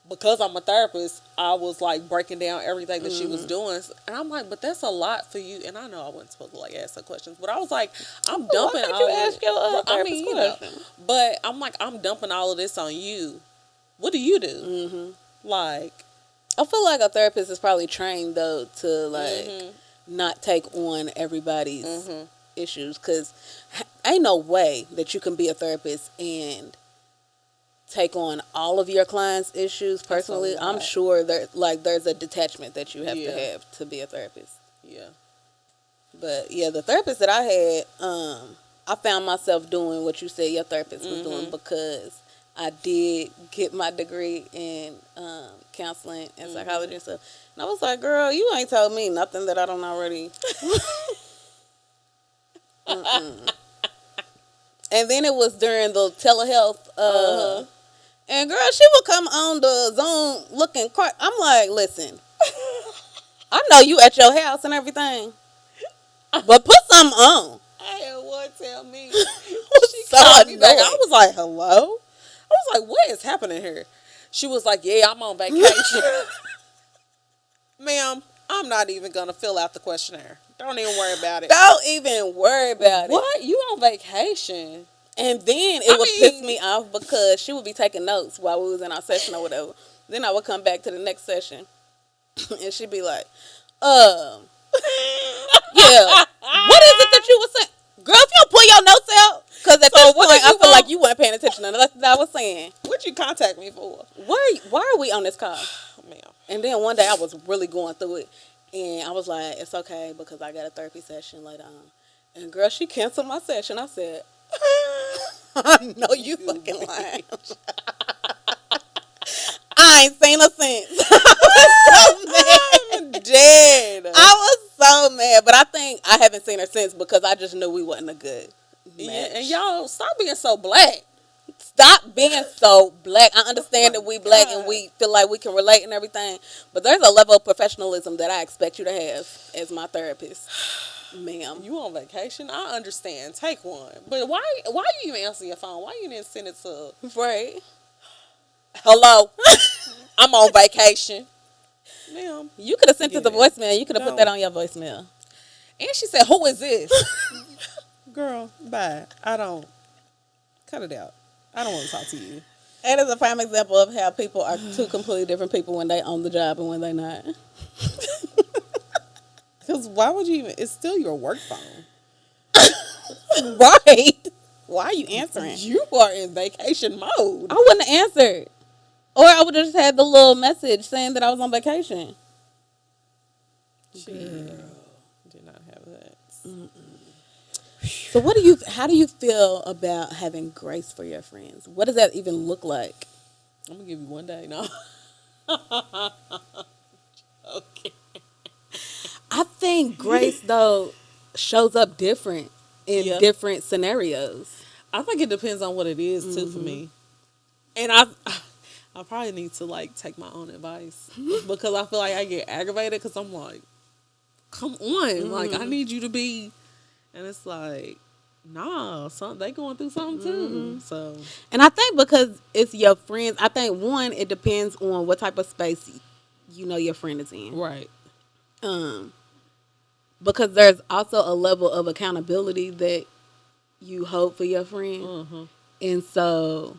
because I'm a therapist, I was like breaking down everything that she was doing. And I'm like, but that's a lot for you. And I know I wasn't supposed to like ask her questions, but I was like, I'm dumping all you ask your therapist question? But I'm like, I'm dumping all of this on you. What do you do? Mm-hmm. Like, I feel like a therapist is probably trained though to like not take on everybody's issues, because ain't no way that you can be a therapist and take on all of your clients' issues personally. I'm sure there's a detachment that you have to be a therapist. Yeah. But yeah, the therapist that I had, I found myself doing what you said your therapist was doing, because I did get my degree in counseling and psychology and stuff. And I was like, girl, you ain't told me nothing that I don't already. And then it was during the telehealth. And girl, she would come on the Zoom looking. I'm like, listen, I know you at your house and everything, but put something on. I had one tell me. She So called me back. I was like, hello? I was like, what is happening here? She was like, yeah, I'm on vacation. Ma'am, I'm not even going to fill out the questionnaire. Don't even worry about it. Don't even worry about it. What? You on vacation? And then it would piss me off because she would be taking notes while we was in our session or whatever. Then I would come back to the next session and she'd be like, yeah, what is it that you were saying? Girl, if you don't pull your notes out, because at this point I feel like you weren't paying attention to nothing I was saying. What'd you contact me for? Why are we on this call? Ma'am. And then one day I was really going through it and I was like, it's okay because I got a therapy session later on. And girl, she canceled my session. I said, I know you fucking lying. I ain't seen her since. I'm dead. I was so mad, but I think I haven't seen her since because I just knew we wasn't a good match. Yeah, and y'all stop being so black. Stop being so black. I understand that we black and we feel like we can relate and everything, but there's a level of professionalism that I expect you to have as my therapist. Ma'am, you on vacation? I understand. Take one. But why you even answer your phone? Why you didn't send it to right? Hello? I'm on vacation. Ma'am. You could have sent it to voicemail. You could have put that on your voicemail. And she said, who is this? Girl, bye. I don't. Cut it out. I don't want to talk to you. That is a prime example of how people are two completely different people when they own the job and when they're not. Because why would you even... It's still your work phone. Right. Why are you answering? You are in vacation mode. I wouldn't have answered. Or I would have just had the little message saying that I was on vacation. Girl, did not have that. So how do you feel about having grace for your friends? What does that even look like? I'm going to give you one day. No. Okay. I think grace, though, shows up different in different scenarios. I think it depends on what it is, too, for me. And I probably need to, like, take my own advice. Because I feel like I get aggravated because I'm like, come on. Like, I need you to be... And it's like, nah, they going through something, too. So... And I think because it's your friends, I think, one, it depends on what type of space you know your friend is in. Right. Because there's also a level of accountability that you hold for your friend. And so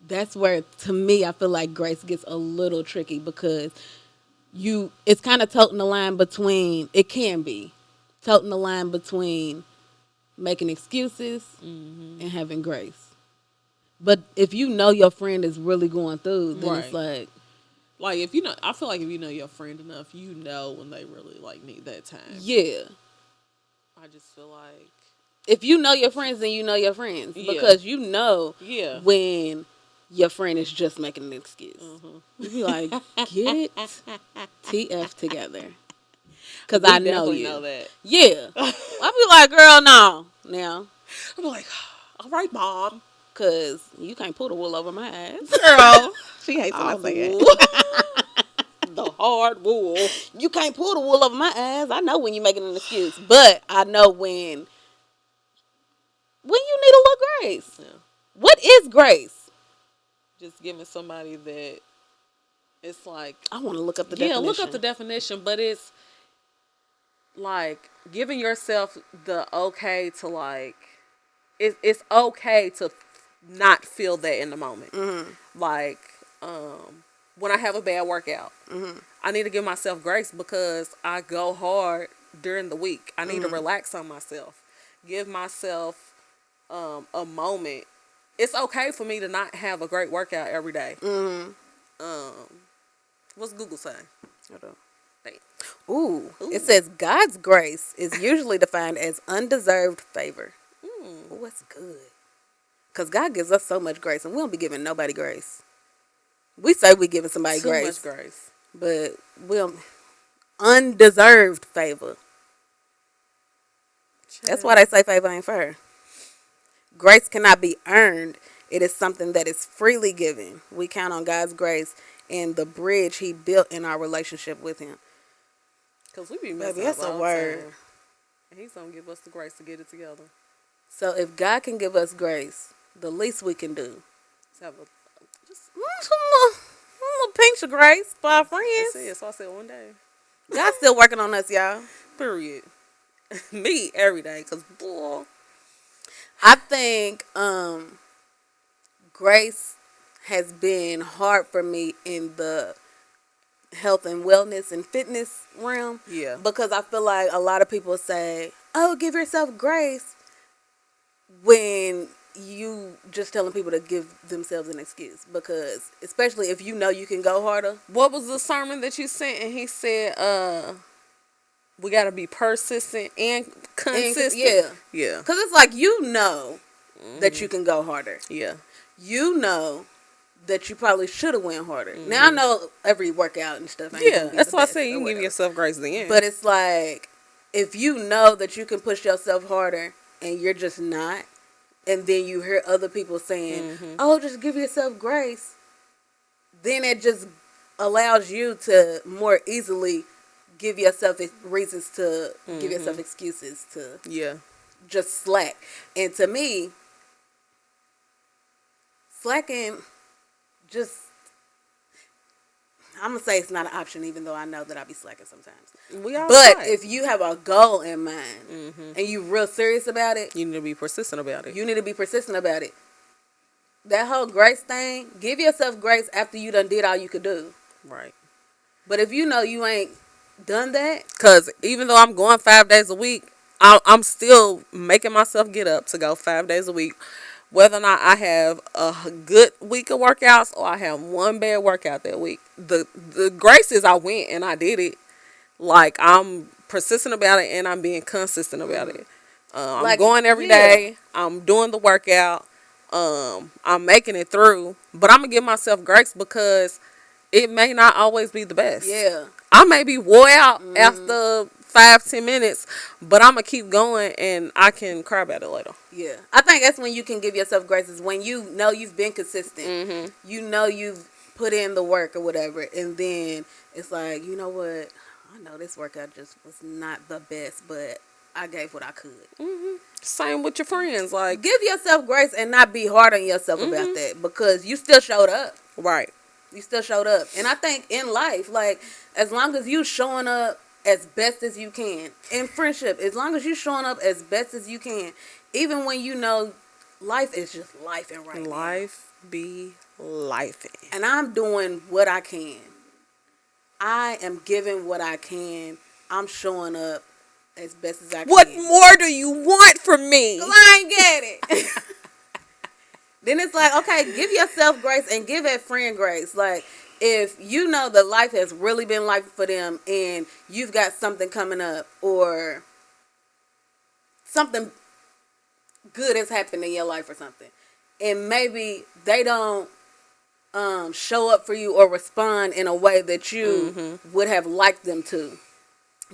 that's where, to me, I feel like grace gets a little tricky because it's kind of toting the line between, it can be, toting the line between making excuses and having grace. But if you know your friend is really going through, then it's like, if you know, I feel like if you know your friend enough, you know when they really like need that time. Yeah. I just feel like if you know your friends, then you know your friends because you know when your friend is just making an excuse. You be like, get TF together, because I know you. Know that. Yeah. I be like, girl, no. Now I'm like, all right, mom. Because you can't pull the wool over my eyes. Girl. She hates when I say it. The hard wool. You can't pull the wool over my eyes. I know when you're making an excuse. But I know when you need a little grace. Yeah. What is grace? Just giving somebody that it's like... I want to look up the definition. Yeah, look up the definition. But it's like giving yourself the okay to like... It's okay to not feel that in the moment. Like, when I have a bad workout, I need to give myself grace because I go hard during the week. I need to relax on myself. Give myself a moment. It's okay for me to not have a great workout every day. What's Google saying? Hold on. Ooh. It says God's grace is usually defined as undeserved favor. Ooh, that's good. Because God gives us so much grace, and we don't be giving nobody grace. We say we giving somebody grace. Too much grace. But we don't... Undeserved favor. That's why they say favor ain't fair. Grace cannot be earned. It is something that is freely given. We count on God's grace and the bridge He built in our relationship with Him. Because we be Baby, messing that's up a all word. the time. And He's going to give us the grace to get it together. So if God can give us grace, the least we can do Let's have a... just a little pinch of grace for our friends. That's it. So I said one day. God's still working on us, y'all. Period. Me every day. Because, boy... I think grace has been hard for me in the health and wellness and fitness realm. Yeah. Because I feel like a lot of people say, oh, give yourself grace, when you just telling people to give themselves an excuse. Because especially if you know you can go harder. What was the sermon that you sent? And he said, we got to be persistent and consistent. Yeah. Yeah. Because it's like, you know that you can go harder. Yeah. You know that you probably should have went harder. Now, I know every workout and stuff ain't Yeah. gonna be That's the why I best say or you can give whatever. yourself grace then. But it's like, if you know that you can push yourself harder and you're just not, and then you hear other people saying, oh, just give yourself grace, then it just allows you to more easily give yourself reasons to give yourself excuses to yeah. just slack. And to me, slacking just, I'm going to say it's not an option, even though I know that I be slacking sometimes. We all But slack. if you have a goal in mind and you real serious about it, You need to be persistent about it. you need to be persistent about it. That whole grace thing, give yourself grace after you done did all you could do. Right. But if you know you ain't done that, Because even though I'm going 5 days a week, I'm still making myself get up to go 5 days a week. Whether or not I have a good week of workouts or I have one bad workout that week. The grace is I went and I did it. Like, I'm persistent about it and I'm being consistent about it. I'm Like, going every yeah. day. I'm doing the workout. I'm making it through. But I'm going to give myself grace because it may not always be the best. yeah. I may be wore out after 5-10 minutes, but I'm going to keep going and I can cry about it later. Yeah. I think that's when you can give yourself grace, is when you know you've been consistent. You know you've put in the work or whatever. And then it's like, you know what? I know this workout just was not the best, but I gave what I could. Same with your friends. Like, Give yourself grace and not be hard on yourself about that, because you still showed up. right. You still showed up. And I think in life, like, as long as you showing up as best as you can, in friendship, as long as you showing up as best as you can, even when you know life is just life and right now. Life be life. And I'm doing what I can. I am giving what I can. I'm showing up as best as I can. What more do you want from me? 'Cause I ain't get it. Then it's like, okay, give yourself grace and give that friend grace. Like, if you know that life has really been life for them and you've got something coming up or something good has happened in your life or something, and maybe they don't show up for you or respond in a way that you would have liked them to,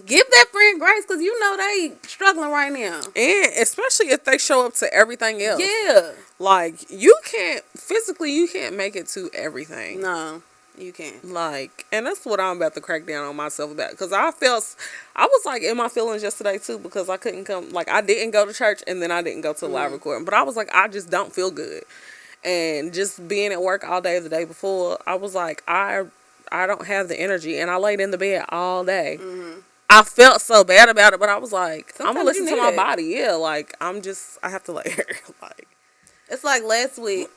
give that friend grace, because you know they struggling right now. And especially if they show up to everything else. Yeah. Like, you can't make it to everything. No, you can't. Like, and that's what I'm about to crack down on myself about. Because I was like in my feelings yesterday too, because I couldn't come. Like, I didn't go to church and then I didn't go to the live recording. But I was like, I just don't feel good. And just being at work all day the day before, I was like, I don't have the energy. And I laid in the bed all day. I felt so bad about it, but I was like, I'm going to listen to my body. Yeah, like, I have to let her. Like, it's like last week,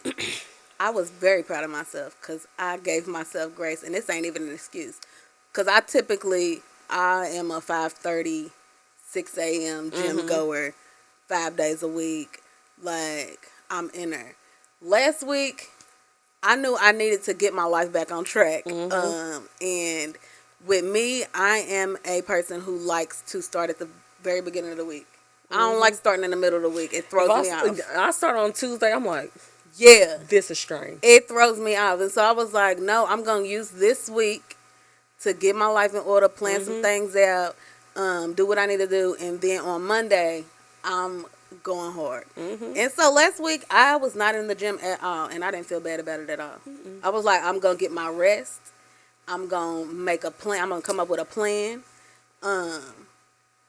I was very proud of myself because I gave myself grace, and this ain't even an excuse. Because I am a 5:30, 6 a.m. gym goer, 5 days a week. Like, I'm in there. Last week, I knew I needed to get my life back on track. And with me, I am a person who likes to start at the very beginning of the week. I don't like starting in the middle of the week. It throws me off. I start on Tuesday. I'm like, yeah, this is strange. It throws me off. And so I was like, no, I'm going to use this week to get my life in order, plan some things out, do what I need to do. And then on Monday, I'm going hard. Mm-hmm. And so last week I was not in the gym at all, and I didn't feel bad about it at all. I was like, I'm gonna get my rest. I'm gonna make a plan. I'm gonna come up with a plan,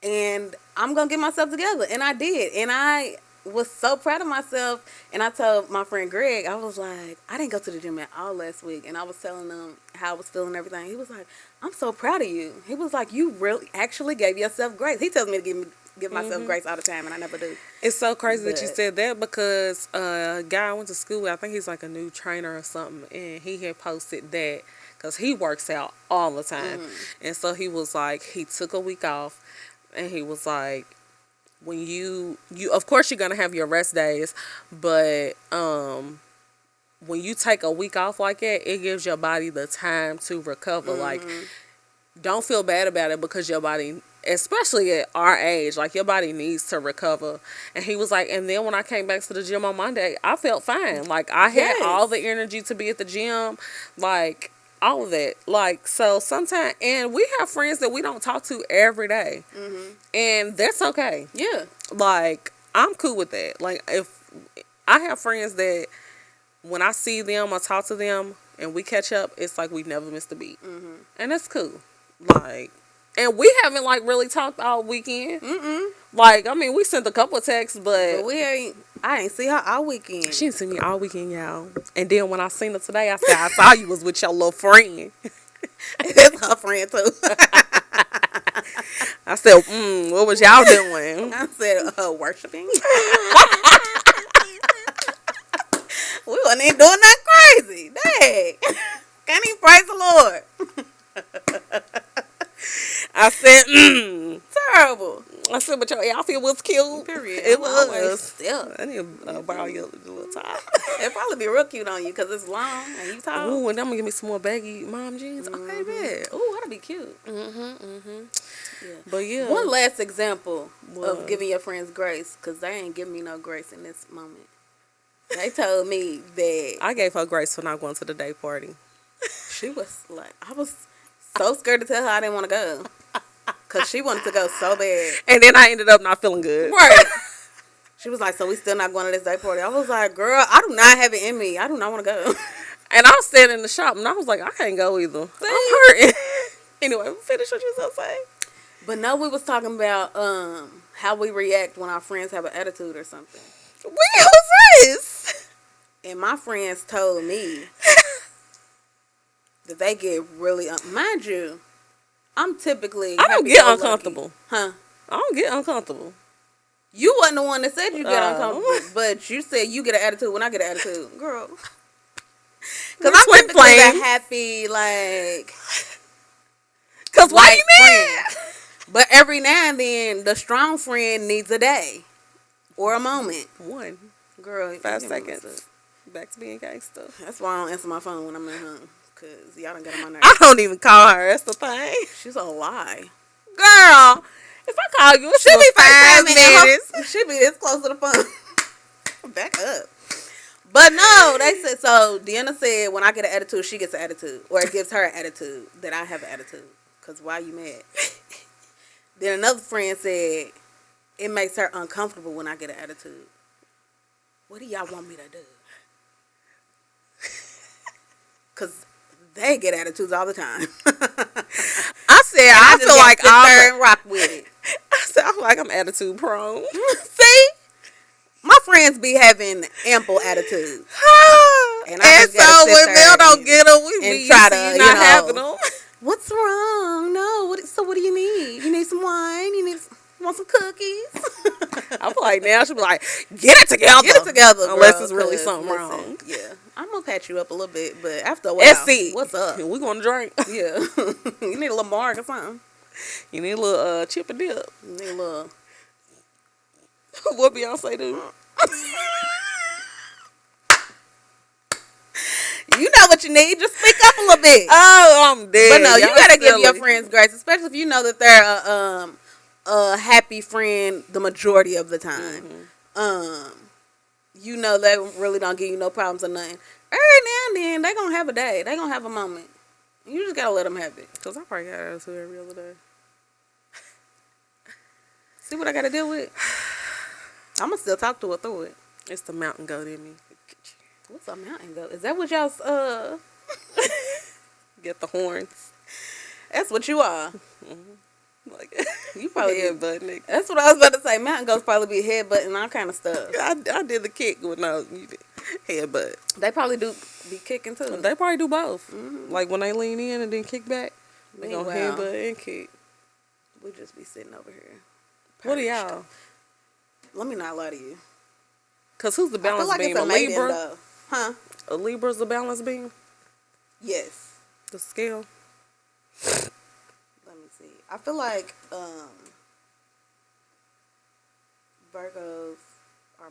and I'm gonna get myself together. And I did, and I was so proud of myself. And I told my friend Greg, I was like, I didn't go to the gym at all last week, and I was telling him how I was feeling and everything. He was like, I'm so proud of you. He was like, you really actually gave yourself grace. He tells me to give myself grace all the time, and I never do. It's so crazy that you But- said that because a guy I went to school with, I think he's like a new trainer or something, and he had posted that because he works out all the time. And so he was like, he took a week off, and he was like, when you of course you're gonna have your rest days, but when you take a week off like that, it gives your body the time to recover. Like, don't feel bad about it because your body, especially at our age, like your body needs to recover. And he was like, and then when I came back to the gym on Monday, I felt fine. Like, I had Yes. all the energy to be at the gym, like all of that. Like, so sometimes, and we have friends that we don't talk to every day. And that's okay. Yeah. Like, I'm cool with that. Like, if I have friends that when I see them or talk to them and we catch up, it's like we never missed a beat. And that's cool. Like, and we haven't like really talked all weekend. Like, I mean, we sent a couple of texts, But I ain't see her all weekend. she didn't see me all weekend, y'all. And then when I seen her today, I said, I saw you was with your little friend. That's her friend too. I said, what was y'all doing? I said, worshiping. We wasn't even doing nothing crazy. Dang. Can't even praise the Lord. I said, Terrible. I said, but your outfit was cute. Period. It I'm always was. still. I need to borrow your little top. It'd probably be real cute on you because it's long and you tall. Ooh, and I'm gonna give me some more baggy mom jeans. Okay, bet. Ooh, that'll be cute. Yeah. But yeah, One last example What? of giving your friends grace, because they ain't giving me no grace in this moment. They told me that I gave her grace for not going to the day party. she was like, I was so scared to tell her I didn't want to go. Because she wanted to go so bad. And then I ended up not feeling good. Right. She was like, so we still not going to this day party? I was like, girl, I do not have it in me. I do not want to go. And I was standing in the shop and I was like, I can't go either. I'm hurting. Anyway, finish what you was gonna say. But no, we was talking about how we react when our friends have an attitude or something. Who's this? And my friends told me that they get really, mind you, I'm typically I don't get happy-go-lucky. uncomfortable. Huh? I don't get uncomfortable. You wasn't the one that said you get Oh. uncomfortable, but you said you get an attitude when I get an attitude, girl. Because We're I'm twin typically flames. the happy, like, Cause why light you mad? friend. But every now and then, the strong friend needs a day or a moment. One. Girl, 5 you know what's seconds. up. Back to being gangster. That's why I don't answer my phone when I'm at home. Because y'all done got on my nerves. I don't even call her. That's the thing. She's a lie. Girl, if I call you, She she'll be be 5 FaceTiming minutes. and she be this close to the phone. Back up. But no, they said, so Deanna said when I get an attitude, she gets an attitude. Or it gives her an attitude that I have an attitude. Because why you mad? Then another friend said it makes her uncomfortable when I get an attitude. What do y'all want me to do? Because they get attitudes all the time. I said, I just feel like sit there I'm. and rock with it. I said, I feel like I'm attitude prone. See? My friends be having ample attitude. And, I just gotta so sit when there Mel don't and- get them, we and be try used to, you you not know, having them. What's wrong? No. So what do you need? You need some wine? You want some cookies? I feel like now she'll be like, get it together. Get it together, Unless girl, it's really 'cause, something listen, wrong. Yeah. I'm going to patch you up a little bit, but after a while, Let's see. what's up? We going to drink. Yeah. You need a little mark or something. You need a little chip and dip. You need a little... What Beyonce do? You know what you need. Just speak up a little bit. Oh, I'm dead. But no, you Y'all gotta give your silly. friends grace, especially if you know that they're a happy friend the majority of the time. You know they really don't give you no problems or nothing. Every now and then they gonna have a day. They gonna have a moment. You just gotta let them have it. Because I probably got attitude every other day. See what I gotta deal with? I'm gonna still talk to her through it. It's the mountain goat in me. What's a mountain goat? Is that what y'all's Get the horns. That's what you are. Like You probably headbutt, nigga. That's what I was about to say. Mountain goats probably be headbutting all kind of stuff. I did the kick when I was headbutt. They probably do be kicking too. They probably do both. Mhm. Like when they lean in and then kick back, they gonna Meanwhile, headbutt and kick. we just be sitting over here. What are perched. y'all? Let me not lie to you. Cause who's the I feel balance like beam? it's a A maiden Libra? though. Huh? A Libra's the balance beam? Yes. The scale? Let me see. I feel like Virgos are.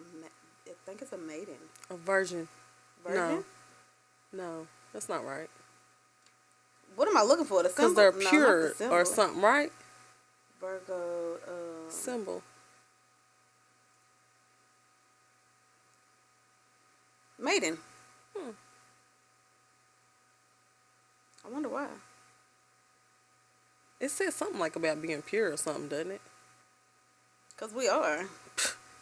I think it's a maiden. A virgin? Virgin? No, that's not right. What am I looking for? The symbol? Cause they're No, not pure the symbol. or something, right? Virgo. Symbol. Maiden. Hmm. I wonder why. It says something like about being pure or something, doesn't it? Cause we are.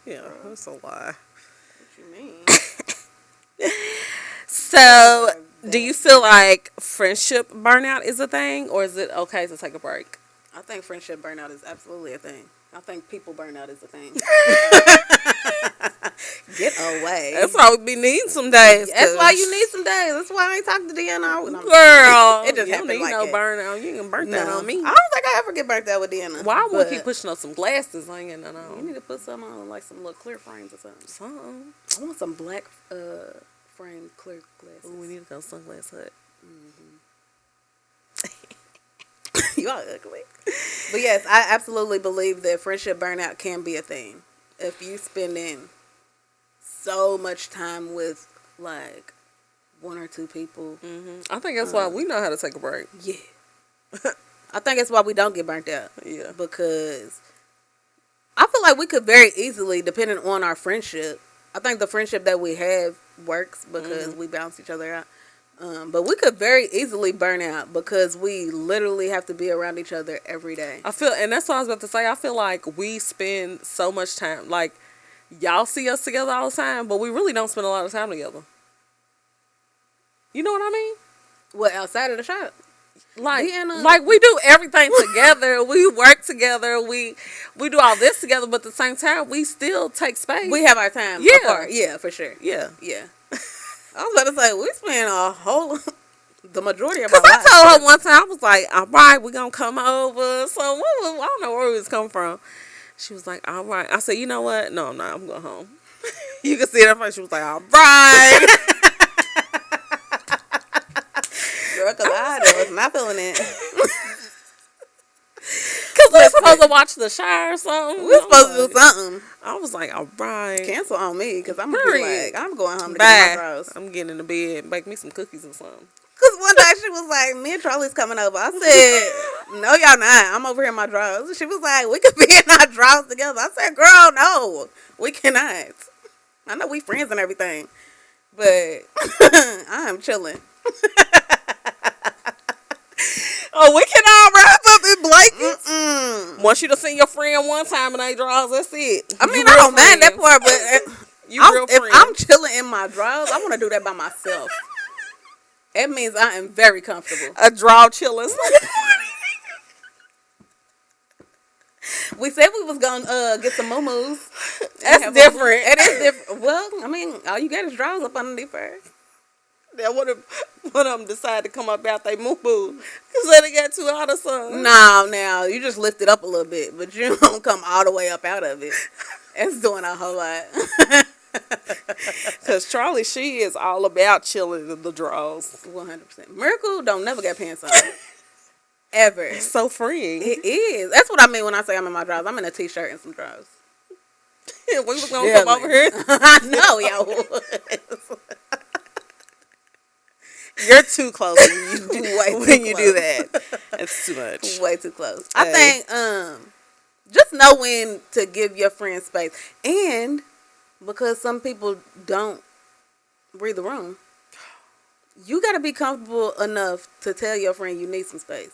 Yeah, that's a lie. What you mean? So, do you feel like friendship burnout is a thing, or is it okay to take a break? I think friendship burnout is absolutely a thing. I think people burnout is a thing. Get away. That's why we be needing some days. That's why you need some days. That's why I ain't talking to Deanna. Girl, It just you don't happened need like no that. burnout. You can burn that on me. I don't think I ever get burnt out with Deanna. Why would but keep pushing up some glasses? I ain't getting none You on. need to put some on, like some little clear frames or something. Something. I want some black framed clear glasses. Ooh, we need to go sunglass hut. You are ugly. But yes, I absolutely believe that friendship burnout can be a thing. If you spending so much time with like one or two people. I think that's why we know how to take a break. Yeah. I think that's why we don't get burnt out. Yeah. Because I feel like we could very easily, depending on our friendship, I think the friendship that we have works because we balance each other out. But we could very easily burn out because we literally have to be around each other every day. I feel, and that's what I was about to say. I feel like we spend so much time, like y'all see us together all the time, but we really don't spend a lot of time together. You know what I mean? What, outside of the shop? Like we do everything together. We work together. We do all this together, but at the same time, we still take space. We have our time apart. Yeah, for sure. Yeah. Yeah. I was about to say, we spend the majority of our Because lives. I told her one time, I was like, all right, we're going to come over. So I don't know where we was coming from. She was like, all right. I said, you know what? No, I'm not. I'm going home. You can see it in her face. She was like, all right. Girl, because I was not feeling it. Because we're supposed to watch The Shire or something. We're supposed to do something. I was like, all right. Cancel on me because I'm going to be like, I'm going home to Bye. get my drawers. I'm getting in the bed. Make me some cookies or something. Because one day she was like, me and Charlie's coming over. I said, no, y'all not. I'm over here in my drawers. She was like, we could be in our drawers together. I said, girl, no, we cannot. I know we friends and everything, but I am chilling. Oh, we can all wrap up in blankets. Once you done seen your friend one time in they drawers, that's it. I mean, I don't mind that part, but if I'm chilling in my drawers, I want to do that by myself. That means I am very comfortable. A draw chilling. We said we was gonna get some moo-moos. That's different. It is different. Well, I mean, all you got is drawers up underneath first. That one of them decided to come up out they moo boo because they got too hot or something. No, now you just lift it up a little bit, but you don't come all the way up out of it. It's doing a whole lot. Because Charlie, she is all about chilling in the drawers. 100%. Miracle don't never get pants on. Ever. It's so freeing. It is. That's what I mean when I say I'm in my drawers. I'm in a t-shirt and some drawers. We was gonna come over here. I know y'all was. You're too close when you close. do that. It's too much. Way too close. I think just know when to give your friends space. And because some people don't read the room, you got to be comfortable enough to tell your friend you need some space.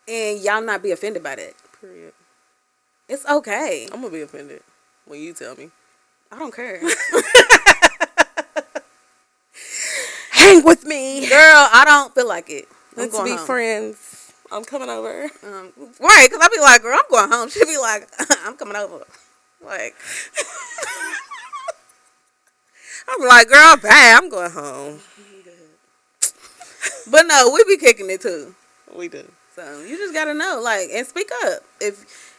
And y'all not be offended by that. Period. It's okay. I'm going to be offended. when you tell me. I don't care. Hang with me. Girl, I don't feel like it. Let's I'm going be home. friends. I'm coming over. Right, because I be like, girl, I'm going home. She be like, I'm coming over. Like, I'm like, girl, bye. I'm going home. but no, we be kicking it too. We do. So you just gotta know, like, and speak up.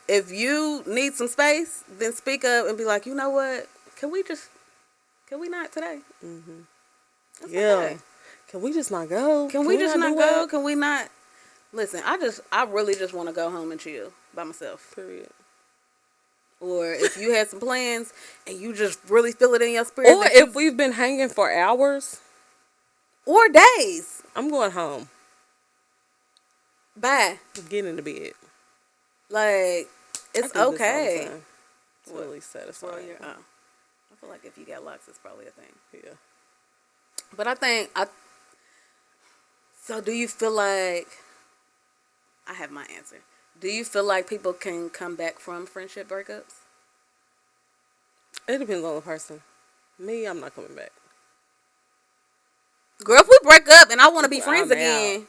If you need some space, then speak up and be like, you know what? Can we not today? Mm-hmm. Yeah. Okay. Can we just not go? Can we just not go? Can we not? Listen, I really just want to go home and chill by myself. Period. Or if you had some plans and you just really feel it in your spirit. Or if we've been hanging for hours. Or days. I'm going home. Bye. Get into bed. Like, it's okay. It's really satisfying. Well, I feel like if you got locks, it's probably a thing. Yeah. But I think, so do you feel like, I have my answer. Do you feel like people can come back from friendship breakups? It depends on the person. Me, I'm not coming back. Girl, if we break up and I want to be friends I'm again,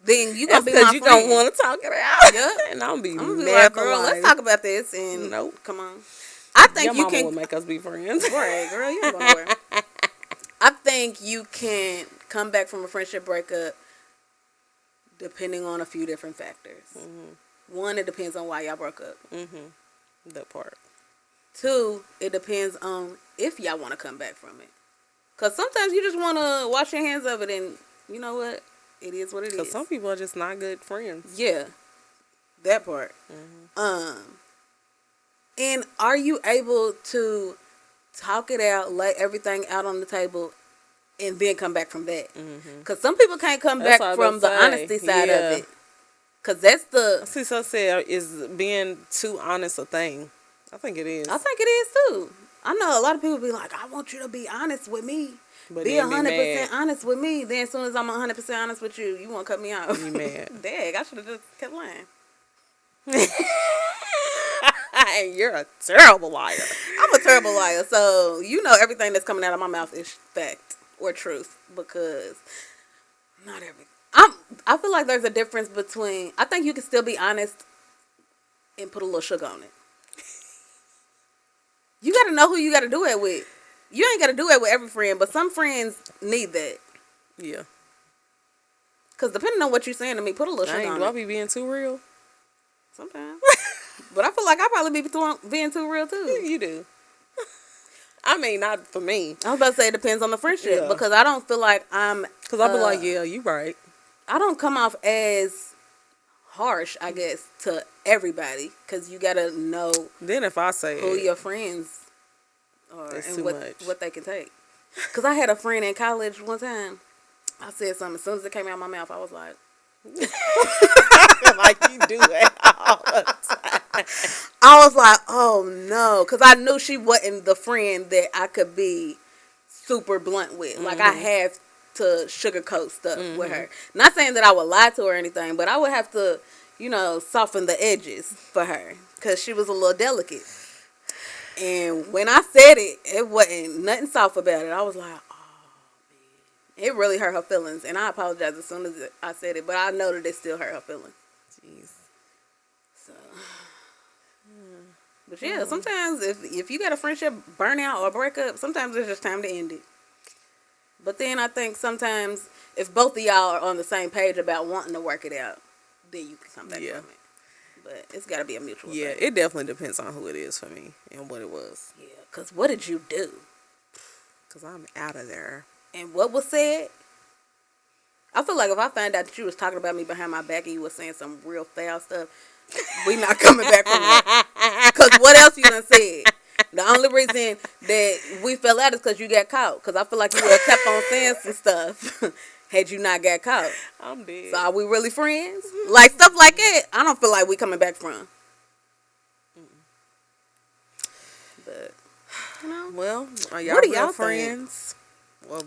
then you gonna be my because friend. you don't want to talk it out. Yeah. And I'm gonna be like, mad girl, let's talk about this. And nope. Come on. I think your you mama can will make us be friends. Right, girl, you ain't going nowhere. I think you can come back from a friendship breakup depending on a few different factors. Mm-hmm. One, it depends on why y'all broke up. Mm-hmm. That part. Two, it depends on if y'all want to come back from it. Because sometimes you just want to wash your hands of it and you know what? It is what it is. Because some people are just not good friends. Yeah. That part. Mm-hmm. And are you able to talk it out, lay everything out on the table, and then come back from that? Because some people can't come back from the honesty side of it. Because that's the... See, so said, is being too honest a thing? I think it is. I think it is too. I know a lot of people be like, I want you to be honest with me. But be 100% honest with me. Then as soon as I'm 100% honest with you, you want to cut me out. You mad. Dang, I should have just kept lying. You're a terrible liar. I'm a terrible liar. So, you know everything that's coming out of my mouth is fact or truth. Because not everything. I feel like there's a difference between... I think you can still be honest and put a little sugar on it. You got to know who you got to do it with. You ain't got to do it with every friend, but some friends need that. Yeah. Because depending on what you're saying to me, put a little sugar on it. Do I be being too real? Sometimes. But I feel like I probably be being too real, too. You do. I mean, not for me. I was about to say it depends on the friendship. Yeah. Because I don't feel like I'm... Because I'll be like, yeah, you right. I don't come off as harsh, I guess, to everybody. Because you got to know... Then if I say who your friends are it's and too much. what they can take. Because I had a friend in college one time. I said something. As soon as it came out of my mouth, I was like... like you do it all the time. I was like, oh no. Because I knew she wasn't the friend that I could be super blunt with. Like, I have to sugarcoat stuff with her. Not saying that I would lie to her or anything, but I would have to, soften the edges for her. Because she was a little delicate. And when I said it, it wasn't nothing soft about it. I was like, oh, man. It really hurt her feelings. And I apologized as soon as I said it. But I know that it still hurt her feelings. Jeez. So, but yeah, sometimes if you got a friendship burnout or breakup, sometimes it's just time to end it. But then I think sometimes if both of y'all are on the same page about wanting to work it out, then you can come back from it. But it's got to be a mutual thing. It definitely depends on who it is for me and what it was. Yeah, because what did you do? Because I'm out of there. And what was said? I feel like if I found out that you was talking about me behind my back and you was saying some real foul stuff, we not coming back from that. Because what else you done said? The only reason that we fell out is because you got caught. Because I feel like you would have kept on saying some stuff had you not got caught. I'm dead. So are we really friends? Like stuff like that, I don't feel like we coming back from. But, well, are y'all what do real y'all friends? Think? Well,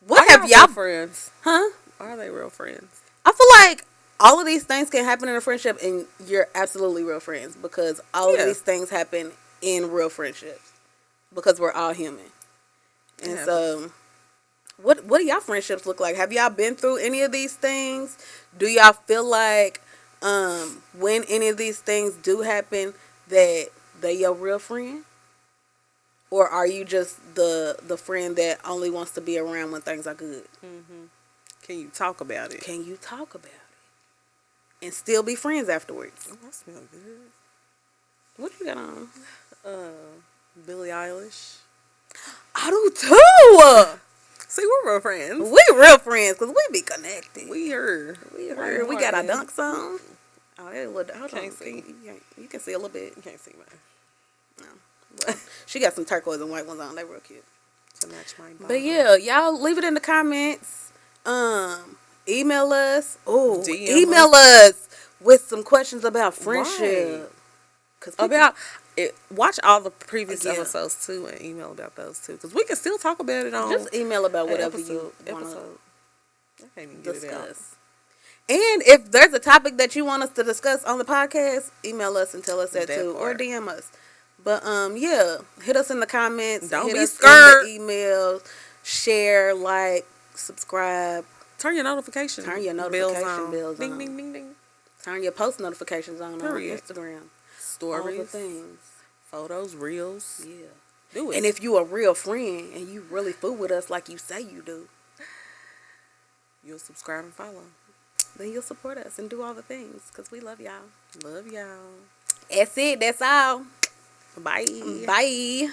what have y'all friends? Huh? Are they real friends? I feel like all of these things can happen in a friendship and you're absolutely real friends because all of these things happen in real friendships because we're all human. And Yeah. so, what do y'all friendships look like? Have y'all been through any of these things? Do y'all feel like when any of these things do happen that they your real friend? Or are you just the friend that only wants to be around when things are good? Can you talk about it? Can you talk about it and still be friends afterwards? Oh, I smell good. What you got on? Billie Eilish. I do too. See, we're real friends. We real friends because we be connected. We heard. We heard. We got our dunk. dunks on. Oh, that little. Hold Can't on. see. You can see a little bit. You can't see mine. No. Well, she got some turquoise and white ones on. They real cute. To match my body. But yeah, y'all leave it in the comments. Email us. Oh, DM email us with some questions about friendship. Right. Cause About it. Watch all the previous Again. episodes too and email about those too. Because we can still talk about it on just email about an whatever you want episode. I can't even get it out. discuss. And if there's a topic that you want us to discuss on the podcast, email us and tell us that too, or part. DM us. But yeah, hit us in the comments. Don't hit be us scared. in the emails. Share, like, subscribe. Turn your notification notification on. bells Ding, on. ding, ding, ding. Turn your post notifications on Period. Instagram. Stories, All the things. photos, reels. Yeah. Do it. And if you a real friend and you really fool with us like you say you do, you'll subscribe and follow. then you'll support us and do all the things because we love y'all. Love y'all. That's it. That's all. Bye. Bye.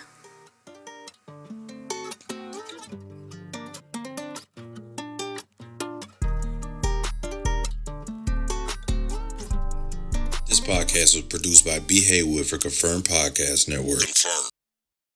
This podcast was produced by B. Haywood for Confirmed Podcast Network. Confirmed.